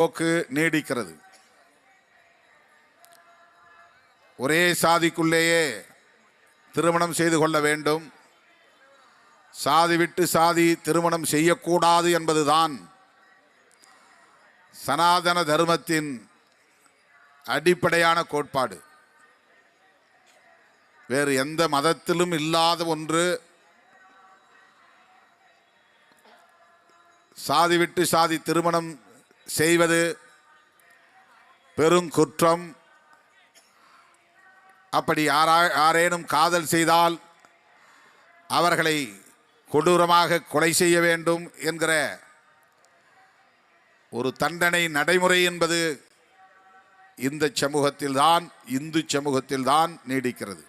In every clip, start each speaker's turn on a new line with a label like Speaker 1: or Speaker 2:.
Speaker 1: போக்கு நீடிக்கிறது. ஒரே சாதிக்குள்ளேயே திருமணம் செய்து கொள்ள வேண்டும், சாதி விட்டு சாதி திருமணம் செய்யக்கூடாது என்பதுதான் சனாதன தர்மத்தின் அடிப்படையான கோட்பாடு. வேறு எந்த மதத்திலும் இல்லாத ஒன்று. சாதி விட்டு சாதி திருமணம் செய்வது பெரும் குற்றம். அப்படி யாரேனும் காதல் செய்தால் அவர்களை கொடூரமாக கொலை செய்ய வேண்டும் என்கிற ஒரு தண்டனை நடைமுறை என்பது இந்த சமூகத்தில்தான், இந்து சமூகத்தில்தான் நீடிக்கிறது.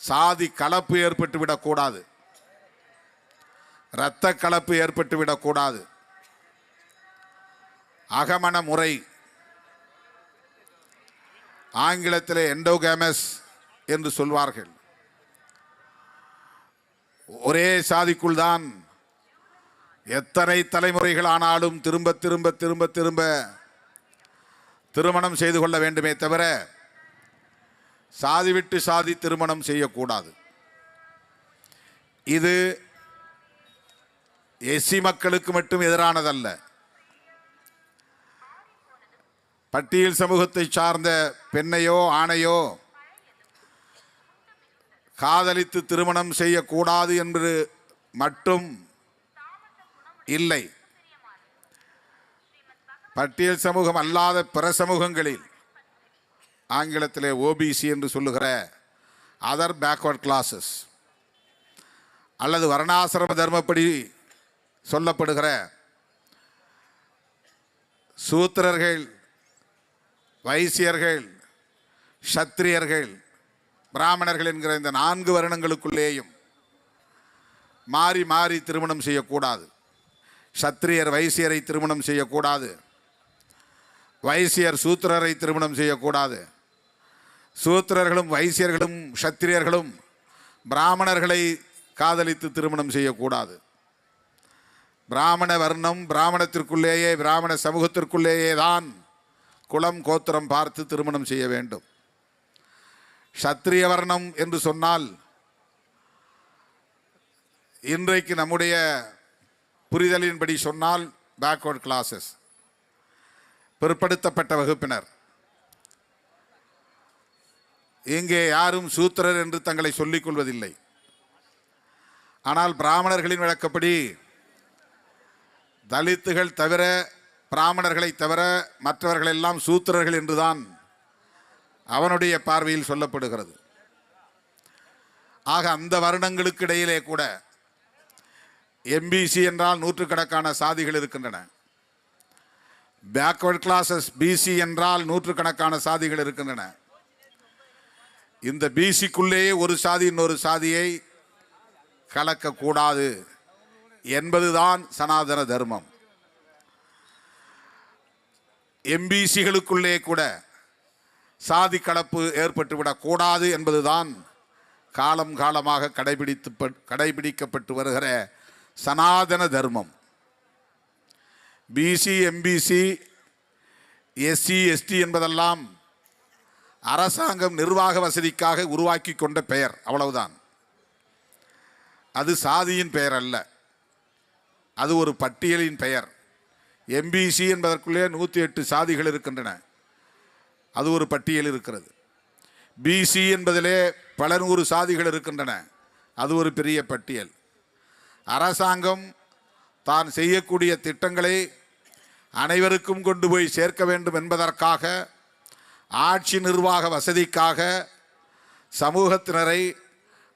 Speaker 1: சாதி கலப்பு ஏற்பட்டு விடக்கூடாது, இரத்த கலப்பு ஏற்பட்டு விடக்கூடாது. அகமண முறை, ஆங்கிலத்திலே எண்டோகேமஸ் என்று சொல்வார்கள். ஒரே சாதிக்குள் தான் எத்தனை தலைமுறைகள் ஆனாலும் திரும்ப திரும்ப திரும்ப திரும்ப திருமணம் செய்து கொள்ள வேண்டுமே தவிர சாதி விட்டு சாதி திருமணம் செய்யக்கூடாது. இது எஸ்சி மக்களுக்கு மட்டும் எதிரானதல்ல. பட்டியல் சமூகத்தை சார்ந்த பெண்ணையோ ஆணையோ காதலித்து திருமணம் செய்யக்கூடாது என்று மட்டும் இல்லை. பட்டியல் சமூகம் அல்லாத பிற சமூகங்களில், ஆங்கிலத்திலே ஓபிசி என்று சொல்லுகிற அதர் பேக்வர்ட் கிளாஸஸ் அல்லது வர்ணாசிரம தர்மப்படி சொல்லப்படுகிற சூத்திரர்கள், வைசியர்கள், சத்திரியர்கள், பிராமணர்கள் என்கிற இந்த 4 வருணங்களுக்குள்ளேயும் மாறி மாறி திருமணம் செய்யக்கூடாது. சத்திரியர் வைசியரை திருமணம் செய்யக்கூடாது, வைசியர் சூத்திரரை திருமணம் செய்யக்கூடாது, சூத்திரர்களும் வைசியர்களும் சத்திரியர்களும் பிராமணர்களை காதலித்து திருமணம் செய்யக்கூடாது. பிராமண வர்ணம், பிராமணத்திற்குள்ளேயே, பிராமண சமூகத்திற்குள்ளேயே தான் குலம் கோத்திரம் பார்த்து திருமணம் செய்ய வேண்டும். சத்திரிய வர்ணம் என்று சொன்னால் இன்றைக்கு நம்முடைய புரிதலின்படி சொன்னால் பேக்வர்ட் கிளாஸஸ், பிற்படுத்தப்பட்ட வகுப்பினர். இங்கே யாரும் சூத்திரர் என்று தங்களை சொல்லிக் கொள்வதில்லை. ஆனால் பிராமணர்களின் வழக்கப்படி தலித்துகள் தவிர, பிராமணர்களை தவிர மற்றவர்கள் எல்லாம் சூத்திரர்கள் என்றுதான் அவனுடைய பார்வையில் சொல்லப்படுகிறது. ஆக அந்த வருடங்களுக்கு இடையிலே கூட எம்பிசி என்றால் நூற்றுக்கணக்கான சாதிகள் இருக்கின்றன. பேக்வர்ட் கிளாஸஸ் பிசி என்றால் நூற்றுக்கணக்கான சாதிகள் இருக்கின்றன. இந்த பிசிக்குள்ளேயே ஒரு சாதி இன்னொரு சாதியை கலக்கக்கூடாது என்பதுதான் சனாதன தர்மம். எம்பிசிகளுக்குள்ளே கூட சாதி கலப்பு ஏற்பட்டுவிடக்கூடாது என்பதுதான் காலம் காலமாக கடைபிடிக்கப்பட்டு வருகிற சனாதன தர்மம். பிசி, எம்பிசி, எஸ்சி, எஸ்டி என்பதெல்லாம் அரசாங்கம் நிர்வாக வசதிக்காக உருவாக்கி கொண்ட பெயர், அவ்வளவுதான். அது சாதியின் பெயர் அல்ல, அது ஒரு பட்டியலின் பெயர். எம்பிசி என்பதற்குள்ளே 108 சாதிகள் இருக்கின்றன, அது ஒரு பட்டியல் இருக்கிறது. பிசி என்பதிலே பல 100 சாதிகள் இருக்கின்றன, அது ஒரு பெரிய பட்டியல். அரசாங்கம் தான் செய்யக்கூடிய திட்டங்களை அனைவருக்கும் கொண்டு போய் சேர்க்க வேண்டும் என்பதற்காக, ஆட்சி நிர்வாக வசதிக்காக சமூகத்தினரை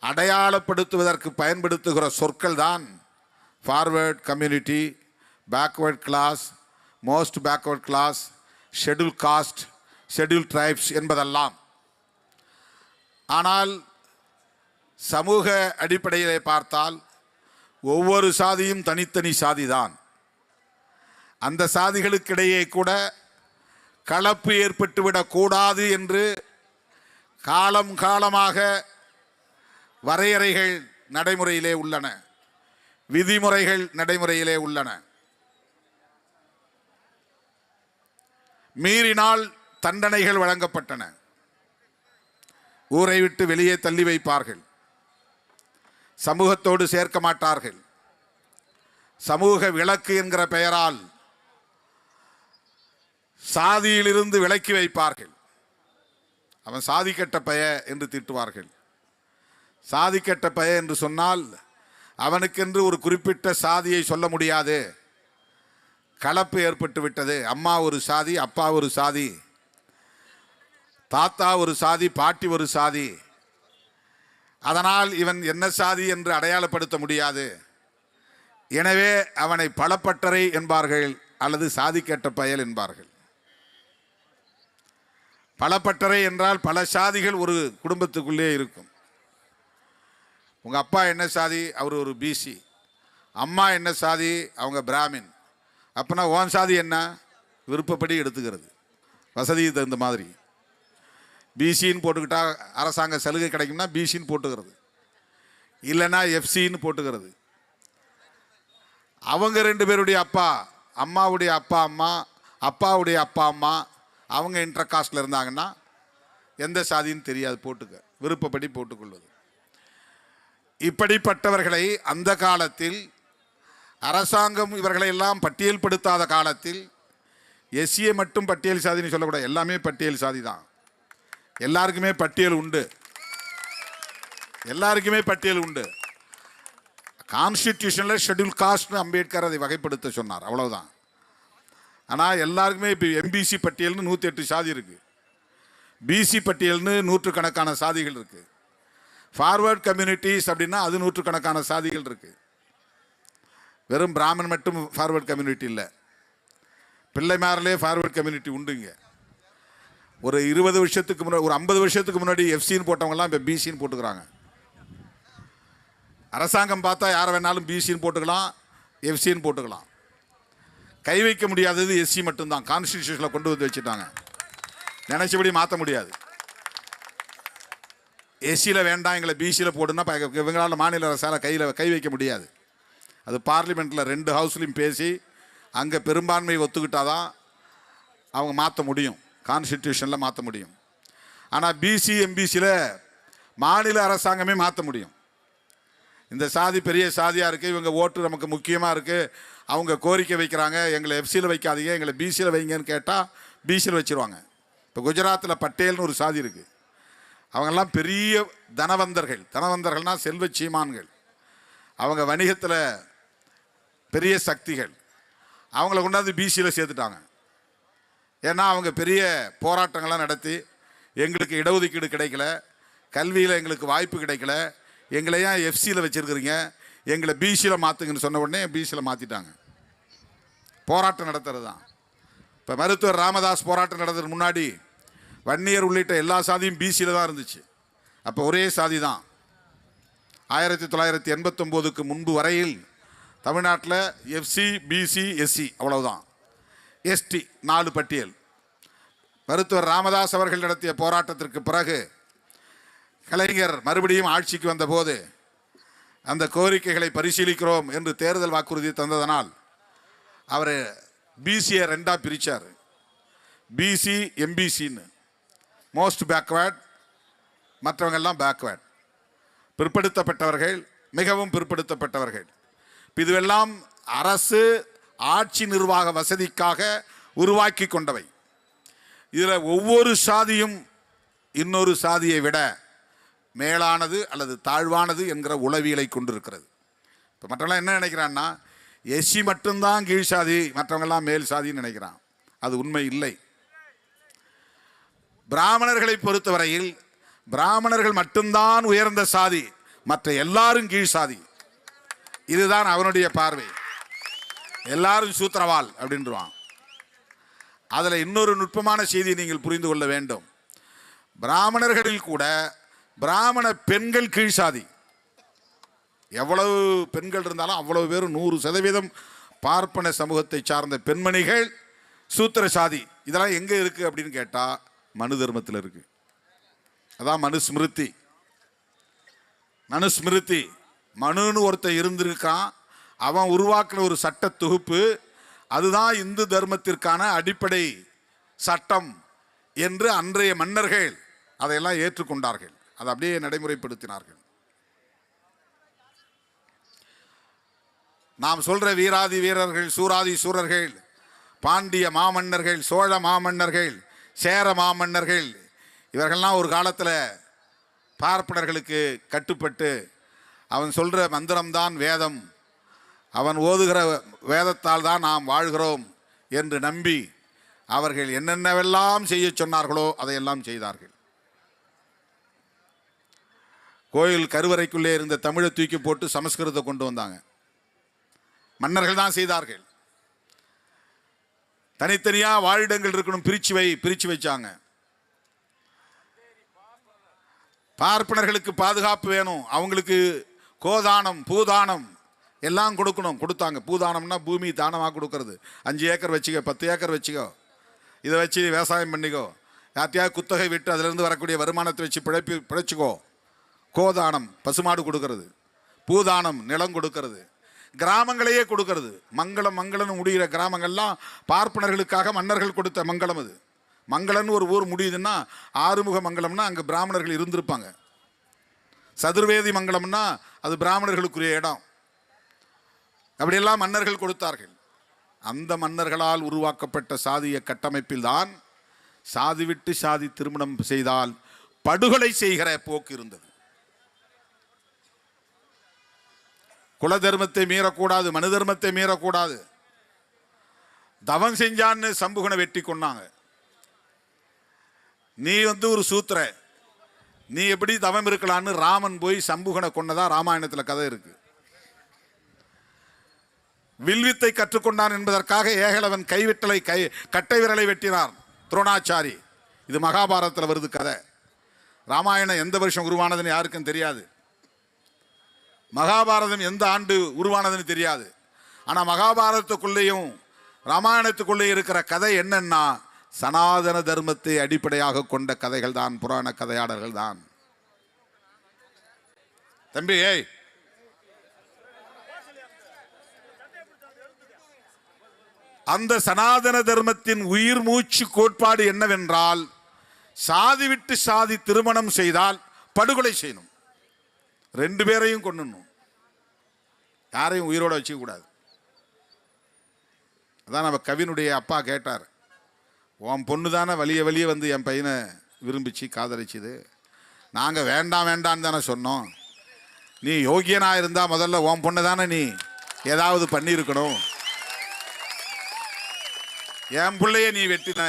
Speaker 1: அடையாளப்படுத்துவதற்கு பயன்படுத்துகிற சொற்கள் தான் forward community, backward class, most backward class, schedule caste, schedule tribes என்பதெல்லாம். ஆனால் சமூக அடிப்படையிலே பார்த்தால் ஒவ்வொரு சாதியும் தனித்தனி சாதிதான். அந்த சாதிகளுக்கிடையே கூட கலப்பு ஏற்பட்டுவிடக்கூடாது என்று காலம் காலமாக வரையறைகள் நடைமுறையிலே உள்ளன, விதிமுறைகள் நடைமுறையிலே உள்ளன. மீறினால் தண்டனைகள் வழங்கப்பட்டன. ஊரை விட்டு வெளியே தள்ளி வைப்பார்கள். சமூகத்தோடு சேர்க்க மாட்டார்கள். சமூக விலக்கு என்கிற பெயரால் சாதியிலிருந்து விலக்கி வைப்பார்கள். அவன் சாதி கெட்ட பய என்று திட்டுவார்கள். சாதி கெட்ட பய என்று சொன்னால் அவனுக்கென்று ஒரு குறிப்பிட்ட சாதியை சொல்ல முடியாது. கலப்பு ஏற்பட்டு விட்டது. அம்மா ஒரு சாதி, அப்பா ஒரு சாதி, தாத்தா ஒரு சாதி, பாட்டி ஒரு சாதி. அதனால் இவன் என்ன சாதி என்று அடையாளப்படுத்த முடியாது. எனவே அவனை பலப்பட்டறை என்பார்கள் அல்லது சாதி கெட்ட பயல் என்பார்கள். பலப்பட்டறை என்றால் பல சாதிகள் ஒரு குடும்பத்துக்குள்ளே இருக்கும். உங்க அப்பா என்ன சாதி? அவர் ஒரு பிசி. அம்மா என்ன சாதி? அவங்க பிராமின். அப்பனா ஓன் சாதி என்ன? விருப்பப்படி எடுத்துக்கிறது, வசதிக்கு தகுந்த மாதிரி. பிசின்னு போட்டுக்கிட்டா அரசாங்க சலுகை கிடைக்கும்னா பிசின்னு போட்டுக்கிறது, இல்லைன்னா எஃப்சின்னு போட்டுக்கிறது. அவங்க ரெண்டு பேருடைய அப்பா, அம்மாவுடைய அப்பா அம்மா, அப்பாவுடைய அப்பா அம்மா, அவங்க இன்டர் காஸ்டில் இருந்தாங்கன்னா எந்த சாதின்னு தெரியாது, போட்டுக்க, விருப்பப்படி போட்டுக்கொள்வது. இப்படிப்பட்டவர்களை அந்த காலத்தில் அரசாங்கம் இவர்களை எல்லாம் பட்டியல் படுத்தாத காலத்தில் எஸ்சியை மட்டும் பட்டியல் சாதின்னு சொல்லக்கூடாது. எல்லாமே பட்டியல் சாதி தான். எல்லாருக்குமே பட்டியல் உண்டு. எல்லாருக்குமே பட்டியல் உண்டு. கான்ஸ்டிடியூஷனில் ஷெட்யூல் காஸ்ட்னு அம்பேத்கர் அதை வகைப்படுத்த சொன்னார், அவ்வளவுதான். ஆனால் எல்லாருக்குமே இப்போ எம்பிசி பட்டியல்னு 108 சாதி இருக்கு, பிசி பட்டியல்னு நூற்றுக்கணக்கான சாதிகள் இருக்கு, ஃபார்வர்ட் கம்யூனிட்டிஸ் அப்படின்னா அது நூற்றுக்கணக்கான சாதிகள் இருக்கு. வெறும் பிராமணன் மட்டும் ஃபார்வர்ட் கம்யூனிட்டி இல்லை, பிள்ளைமாரிலே ஃபார்வர்ட் கம்யூனிட்டி உண்டுங்க. ஒரு 20 வருஷத்துக்கு முன்னாடி, ஒரு 50 வருஷத்துக்கு முன்னாடி எஃப்சின்னு போட்டவங்கலாம் இப்போ பிசின்னு போட்டுக்கிறாங்க. அரசாங்கம் பார்த்தா யாரை வேணாலும் பிசின்னு போட்டுக்கலாம், எஃப்சின்னு போட்டுக்கலாம். கை வைக்க முடியாதது எஸ்சி மட்டும்தான். கான்ஸ்டிடியூஷனில் கொண்டு வந்து வச்சுட்டாங்க, நினைச்சபடி மாற்ற முடியாது. எஸ்சியில் வேண்டாம் எங்களை பிசியில் போடுன்னா இவங்களால மாநில அரசால் கை வைக்க முடியாது. அது பார்லிமெண்ட்டில் 2 ஹவுஸ்லையும் பேசி அங்கே பெரும்பான்மை ஒத்துக்கிட்டாதான் அவங்க மாற்ற முடியும், கான்ஸ்டிடியூஷனில் மாற்ற முடியும். ஆனால் பிசி எம்பிசியில் மாநில அரசாங்கமே மாற்ற முடியும். இந்த சாதி பெரிய சாதியாக இருக்குது, இவங்க ஓட்டு நமக்கு முக்கியமாக இருக்குது, அவங்க கோரிக்கை வைக்கிறாங்க, எங்களை எஃப்சியில் வைக்காதீங்க, எங்களை பிசியில் வைங்கன்னு கேட்டால் பிசியில் வச்சுருவாங்க. இப்போ குஜராத்தில் பட்டேல்னு ஒரு சாதி இருக்குது. அவங்கெல்லாம் பெரிய தனவந்தர்கள். தனவந்தர்கள்னால் செல்வ சீமான்கள். அவங்க வணிகத்தில் பெரிய சக்திகள். அவங்கள கொண்டாந்து பிசியில் சேர்த்துட்டாங்க. ஏன்னா அவங்க பெரிய போராட்டங்கள்லாம் நடத்தி எங்களுக்கு இடஒதுக்கீடு கிடைக்கல, கல்வியில் எங்களுக்கு வாய்ப்பு கிடைக்கல, எங்களை ஏன் எஃப்சியில் வச்சுருக்கிறீங்க, எங்களை பிசியில் மாற்றுங்கன்னு சொன்ன உடனே பிசியில் மாற்றிட்டாங்க. போராட்டம் நடத்துறது தான். இப்போ மருத்துவர் ராமதாஸ் போராட்டம் நடத்துறதுக்கு முன்னாடி வன்னியர் உள்ளிட்ட எல்லா சாதியும் பிசியில் தான் இருந்துச்சு. அப்போ ஒரே சாதி தான். 1989க்கு முன்பு வரையில் தமிழ்நாட்டில் எஃப்சி, பிசி, எஸ்சி அவ்வளவுதான். எஸ்டி 4 பட்டியல். மருத்துவர் ராமதாஸ் அவர்கள் நடத்திய போராட்டத்திற்கு பிறகு கலைஞர் மறுபடியும் ஆட்சிக்கு வந்தபோது அந்த கோரிக்கைகளை பரிசீலிக்கிறோம் என்று தேர்தல் வாக்குறுதி தந்ததனால் அவர் பிசியை 2ஆக பிரித்தார். பிசி, எம்பிசின்னு. மோஸ்ட் பேக்வேர்ட், மற்றவங்கெல்லாம் பேக்வேர்ட். பிற்படுத்தப்பட்டவர்கள், மிகவும் பிற்படுத்தப்பட்டவர்கள். இதுவெல்லாம் அரசு ஆட்சி நிர்வாக வசதிக்காக உருவாக்கி கொண்டவை. இதில் ஒவ்வொரு சாதியும் இன்னொரு சாதியை விட மேலானது அல்லது தாழ்வானது என்கிற உளவியலை கொண்டிருக்கிறது. இப்போ மற்றவங்களாம் என்ன நினைக்கிறான்னா, எஸ்சி மட்டும்தான் கீழ் சாதி, மற்றவங்கெல்லாம் மேல் சாதின்னு நினைக்கிறான். அது உண்மை இல்லை. பிராமணர்களை பொறுத்தவரையில் பிராமணர்கள் மட்டும்தான் உயர்ந்த சாதி, மற்ற எல்லாரும் கீழ் சாதி. இதுதான் அவனுடைய பார்வை. எல்லாரும் சூத்திரவாள் அப்படின்றான். அதில் இன்னொரு நுட்பமான செய்தியை நீங்கள் புரிந்து கொள்ள வேண்டும். பிராமணர்களில் கூட பிராமண பெண்கள் கீழ் சாதி. எவ்வளவு பெண்கள் இருந்தாலும் அவ்வளவு பேரும் 100% பார்ப்பன சமூகத்தை சார்ந்த பெண்மணிகள் சூத்திர சாதி. இதெல்லாம் எங்கே இருக்குது அப்படின்னு கேட்டால் மனு தர்மத்தில் இருக்குது. அதான் மனுஸ்மிருதி. மனுஸ்மிருதி, மனுன்னு ஒருத்தர் இருந்திருக்கான், அவன் உருவாக்கின ஒரு சட்ட தொகுப்பு. அதுதான் இந்து தர்மத்திற்கான அடிப்படை சட்டம் என்று அன்றைய மன்னர்கள் அதையெல்லாம் ஏற்றுக்கொண்டார்கள். அதை அப்படியே நடைமுறைப்படுத்தினார்கள். நாம் சொல்ற வீராதி வீரர்கள், சூராதி சூரர்கள், பாண்டிய மாமன்னர்கள், சோழ மாமன்னர்கள், சேர மாமன்னர்கள், இவர்கள்லாம் ஒரு காலத்தில் பார்ப்பனர்களுக்கு கட்டுப்பட்டு அவன் சொல்கிற மந்திரம்தான் வேதம், அவன் ஓதுகிற வேதத்தால் தான் நாம் வாழ்கிறோம் என்று நம்பி அவர்கள் என்னென்னவெல்லாம் செய்ய சொன்னார்களோ அதையெல்லாம் செய்தார்கள். கோயில் கருவறைக்குள்ளே இருந்த தமிழை தூக்கி போட்டு சமஸ்கிருதத்தை கொண்டு வந்தாங்க. மன்னர்கள் தான் செய்தார்கள். தனித்தனியா வாழிடங்கள் இருக்கணும், பிரிச்சு வச்சாங்க. பார்ப்பனர்களுக்கு பாதுகாப்பு வேணும், அவங்களுக்கு கோதானம் பூதானம் எல்லாம் கொடுத்தாங்க. பூதானம்னா பூமி தானமாக கொடுக்கறது. 5 ஏக்கர் வச்சுக்கோ, 10 ஏக்கர் வச்சுக்கோ, இதை வச்சு விவசாயம் பண்ணிக்கோ, யார்த்தையாவது குத்தகை விட்டு அதிலிருந்து வரக்கூடிய வருமானத்தை வச்சு பிழைச்சிக்கோ. கோதானம் பசுமாடு கொடுக்கறது, பூதானம் நிலம் கொடுக்கறது, கிராமங்களையே கொடுக்கறது. மங்களம் முடிகிற கிராமங்கள்லாம் பார்ப்பனர்களுக்காக மன்னர்கள் கொடுத்த மங்களம். அது மங்களம்னு ஒரு ஊர் முடியுதுன்னா ஆறுமுக மங்கலம்னா அங்கே பிராமணர்கள் இருந்திருப்பாங்க. சதுர்வேதி மங்கலம்னா அது பிராமணர்களுக்குரிய இடம். அப்படியெல்லாம் மன்னர்கள் கொடுத்தார்கள். அந்த மன்னர்களால் உருவாக்கப்பட்ட சாதிய கட்டமைப்பில் தான் சாதி விட்டு சாதி திருமணம் செய்தால் படுகொலை செய்கிற போக்கு இருந்தது. குல தர்மத்தை மீறக்கூடாது, மனு தர்மத்தை மீறக்கூடாது. தவம் செஞ்சான்னு சம்புகனை வெட்டி கொண்டாங்க. நீ ஒரு சூத்திர, நீ எப்படி தவம் இருக்கலான்னு ராமன் போய் சம்புகனை கொன்னதா ராமாயணத்தில் கதை இருக்கு. வில்வித்தை கற்றுக்கொண்டான் என்பதற்காக ஏகலவன் கட்டை விரலை வெட்டினார் துரோணாச்சாரி. இது மகாபாரதத்தில் வருது கதை. ராமாயணம் எந்த வருஷம் உருவானதுன்னு யாருக்கும் தெரியாது. மகாபாரதம் எந்த ஆண்டு உருவானதுன்னு தெரியாது. ஆனால் மகாபாரதத்துக்குள்ளேயும் ராமாயணத்துக்குள்ளேயும் இருக்கிற கதை என்னன்னா சனாதன தர்மத்தை அடிப்படையாக கொண்ட கதைகள் தான், புராண கதையாளர்கள் தான். தம்பி, அந்த சனாதன தர்மத்தின் உயிர் மூச்சு கோட்பாடு என்னவென்றால் சாதி விட்டு சாதி திருமணம் செய்தால் படுகொலை செய்யணும், 2 பேரையும் கொன்னணும், யாரையும் உயிரோட வச்சுக்க கூடாது. அதான் நம்ம கவினுடைய அப்பா கேட்டார், உன் பொண்ணு தானே வலிய வந்து என் பையனை விரும்பிச்சு காதலிச்சுது, நாங்கள் வேண்டான்னு தானே சொன்னோம், நீ யோகியனா இருந்தா முதல்ல உன் பொண்ணு தானே நீ ஏதாவது பண்ணியிருக்கணும், என் பிள்ளைய நீ வெட்டின,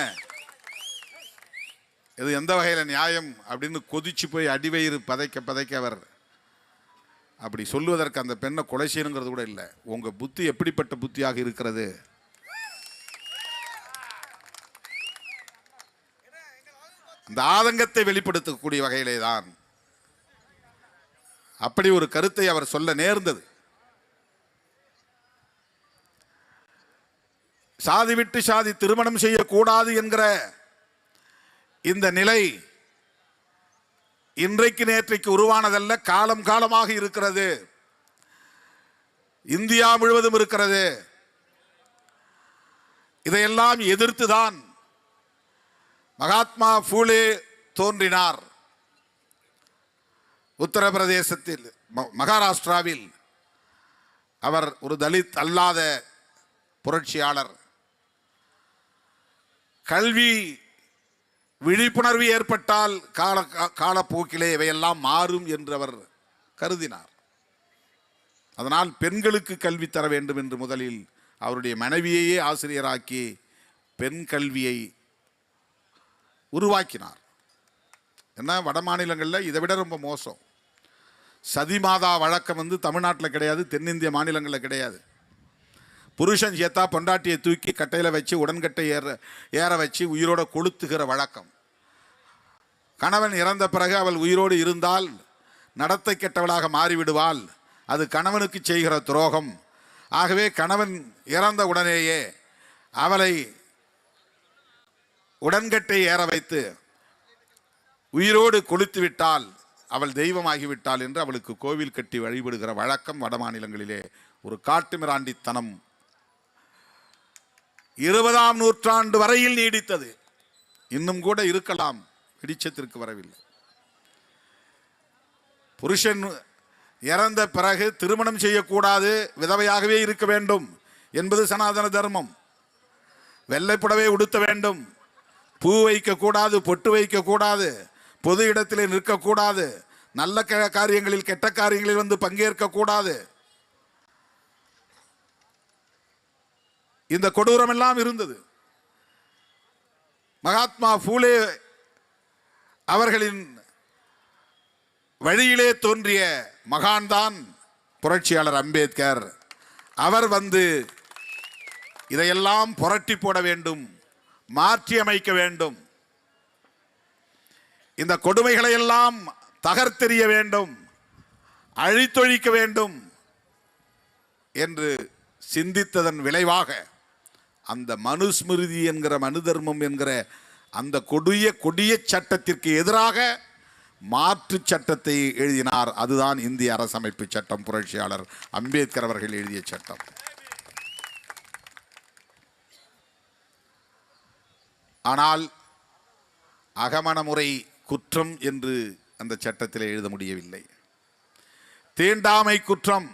Speaker 1: இது எந்த வகையில் நியாயம் அப்படின்னு கொதிச்சு போய் அடிவயிறு பதைக்க அவர் அப்படி சொல்லுவதற்கு அந்த பெண்ணை கொலை செய்யணுங்கிறது கூட இல்லை. உங்க புத்தி எப்படிப்பட்ட புத்தியாக இருக்கிறது? அந்த ஆதங்கத்தை வெளிப்படுத்தக்கூடிய வகையிலே தான் அப்படி ஒரு கருத்தை அவர் சொல்ல நேர்ந்தது. சாதி விட்டு சாதி திருமணம் செய்யக்கூடாது என்கிற இந்த நிலை இன்றைக்கு நேற்றைக்கு உருவானதல்ல, காலம் காலமாக இருக்கிறது. இந்தியா முழுவதும் இருக்கிறது. இதையெல்லாம் எதிர்த்துதான் மகாத்மா பூலே தோன்றினார். உத்தரப்பிரதேசத்தில், மகாராஷ்டிராவில் அவர் ஒரு தலித் அல்லாத புரட்சியாளர். கல்வி விழிப்புணர்வு ஏற்பட்டால் காலப்போக்கிலே இவையெல்லாம் மாறும் என்று அவர் கருதினார். அதனால் பெண்களுக்கு கல்வி தர வேண்டும் என்று முதலில் அவருடைய மனைவியையே ஆசிரியராக்கி பெண் கல்வியை உருவாக்கினார். ஏன்னா வட மாநிலங்களில் இதை விட ரொம்ப மோசம். சதிமாதா வழக்கம் தமிழ்நாட்டில் கிடையாது, தென்னிந்திய மாநிலங்களில் கிடையாது. புருஷன் சேத்தா பொண்டாட்டியை தூக்கி கட்டையில் வச்சு உடன்கட்டை ஏற வச்சு உயிரோட கொளுத்துகிற வழக்கம். கணவன் இறந்த பிறகு அவள் உயிரோடு இருந்தால் நடத்தை கெட்டவளாக மாறிவிடுவாள், அது கணவனுக்கு செய்கிற துரோகம். ஆகவே கணவன் இறந்த உடனேயே அவளை உடன்கட்டை ஏற வைத்து உயிரோடு கொளுத்து விட்டால் அவள் தெய்வமாகிவிட்டாள் என்று அவளுக்கு கோவில் கட்டி வழிபடுகிற வழக்கம் வட மாநிலங்களிலே ஒரு காட்டுமிராண்டித்தனம் 20ஆம் நூற்றாண்டு வரையில் நீடித்தது. இன்னும் கூட இருக்கலாம், வெளிச்சத்திற்கு வரவில்லை. புருஷன் இறந்த பிறகு திருமணம் செய்யக்கூடாது, விதவையாகவே இருக்க வேண்டும் என்பது சனாதன தர்மம். வெள்ளைப்புடவை உடுத்த வேண்டும், பூ வைக்கக்கூடாது, பொட்டு வைக்கக்கூடாது, பொது இடத்திலே நிற்கக்கூடாது, நல்ல காரியங்களில் கெட்ட காரியங்களில் வந்து பங்கேற்கக்கூடாது. இந்த கொடூரம் எல்லாம் இருந்தது. மகாத்மா பூலே அவர்களின் வழியிலே தோன்றிய மகான்தான் புரட்சியாளர் அம்பேத்கர். அவர் வந்து இதையெல்லாம் புரட்டி போட வேண்டும், மாற்றி அமைக்க வேண்டும், இந்த கொடுமைகளை எல்லாம் தகர்த்தெறிய வேண்டும், அழித்தொழிக்க வேண்டும் என்று சிந்தித்ததன் விளைவாக அந்த மனுஸ்மிருதி என்கிற மனு தர்மம் என்கிற அந்த கொடிய சட்டத்திற்கு எதிராக மாற்று சட்டத்தை எழுதினார். அதுதான் இந்திய அரசமைப்பு சட்டம், புரட்சியாளர் அம்பேத்கர் அவர்கள் எழுதிய சட்டம். ஆனால் அகமண முறை குற்றம் என்று அந்த சட்டத்தில் எழுத முடியவில்லை. தீண்டாமை குற்றம்,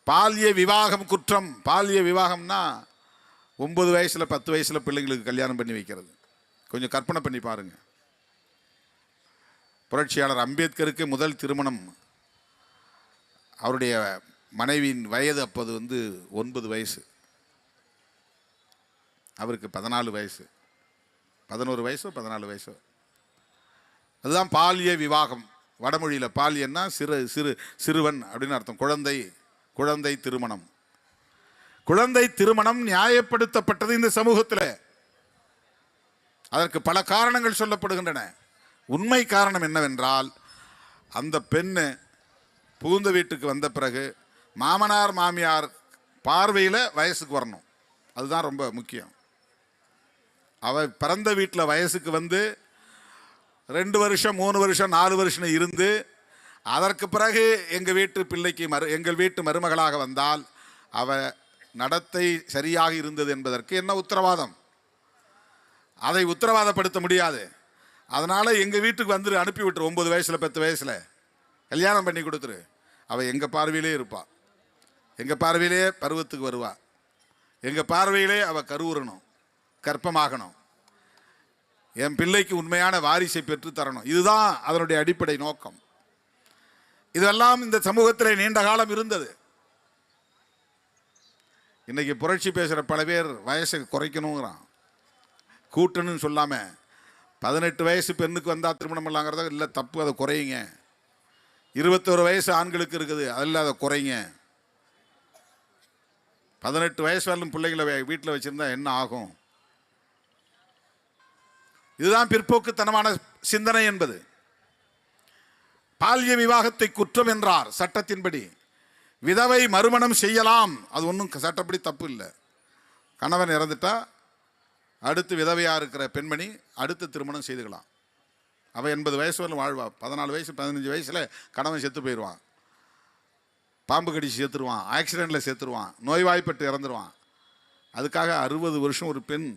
Speaker 1: பால்ய விவாகம் குற்றம். பால்ய விவாகம்னா 9 வயசுல 10 வயசுல பிள்ளைங்களுக்கு கல்யாணம் பண்ணி வைக்கிறது. கொஞ்சம் கற்பனை பண்ணி பாருங்க. புரட்சியாளர் அம்பேத்கருக்கு முதல் திருமணம், அவருடைய மனைவியின் வயது அப்போது 9 வயசு, அவருக்கு 14 வயசு, 11 வயசோ 14 வயசோ. அதுதான் பால்ய விவாகம். வடமொழியில் பால்யன்னா சிறுவன் அப்படின்னு அர்த்தம். குழந்தை திருமணம். குழந்தை திருமணம் நியாயப்படுத்தப்பட்டது இந்த சமூகத்தில். அதற்கு பல காரணங்கள் சொல்லப்படுகின்றன. உண்மை காரணம் என்னவென்றால், அந்த பெண்ணு புகுந்த வீட்டுக்கு வந்த பிறகு மாமனார் மாமியார் பார்வையில் வயசுக்கு வரணும். அதுதான் ரொம்ப முக்கியம். அவ பிறந்த வீட்டில் வயசுக்கு வந்து 2 வருஷம் 3 வருஷம் 4 வருஷம் இருந்து அதற்கு பிறகு எங்கள் வீட்டு பிள்ளைக்கு எங்கள் வீட்டு மருமகளாக வந்தால் அவ நடத்தை சரியாக இருந்தது என்பதற்கு என்ன உத்தரவாதம்? அதை உத்தரவாதப்படுத்த முடியாது. அதனால் எங்கள் வீட்டுக்கு வந்துட்டு அனுப்பி விட்டுரு. 9 வயசில் 10 வயசில் கல்யாணம் பண்ணி கொடுத்துரு. அவள் எங்கள் பார்வையிலே இருப்பாள், எங்கள் பார்வையிலே பருவத்துக்கு வருவாள், எங்கள் பார்வையிலே அவள் கருவுறணும், கற்பமாகணும், என் பிள்ளைக்கு உண்மையான வாரிசை பெற்று தரணும். இதுதான் அதனுடைய அடிப்படை நோக்கம். இதெல்லாம் இந்த சமூகத்தில் நீண்ட காலம் இருந்தது. இன்னைக்கு புரட்சி பேசுகிற பல பேர் வயசை குறைக்கணுங்கிறான். கூட்டணும்னு சொல்லாமல் 18 வயசு பெண்ணுக்கு வந்தால் திருமணம் பண்ணலாங்கிறத இல்லை, தப்பு, அதை குறையுங்க. 21 வயசு ஆண்களுக்கு இருக்குது, அதில் அதை குறைங்க. 18 வயசு வரலும் பிள்ளைகளை வீட்டில் வச்சுருந்தா என்ன ஆகும்? இதுதான் பிற்போக்குத்தனமான சிந்தனை என்பது. பால்ய விவாகத்தை குற்றம் என்றார் சட்டத்தின்படி. விதவை மறுமணம் செய்யலாம், அது ஒன்றும் சட்டப்படி தப்பு இல்லை. கணவன் இறந்துட்டா அடுத்து விதவையாக இருக்கிற பெண்மணி அடுத்து திருமணம் செய்துக்கலாம். அவள் 80 வயசு வரலும் வாழ்வா. 14 வயசு 15 வயசில் கணவன் செத்து போயிடுவான், பாம்பு கடிச்சு செத்துருவான், ஆக்சிடெண்ட்டில் செத்துருவான், நோய்வாய்ப்பட்டு இறந்துருவான். அதுக்காக 60 வருஷம் ஒரு பெண்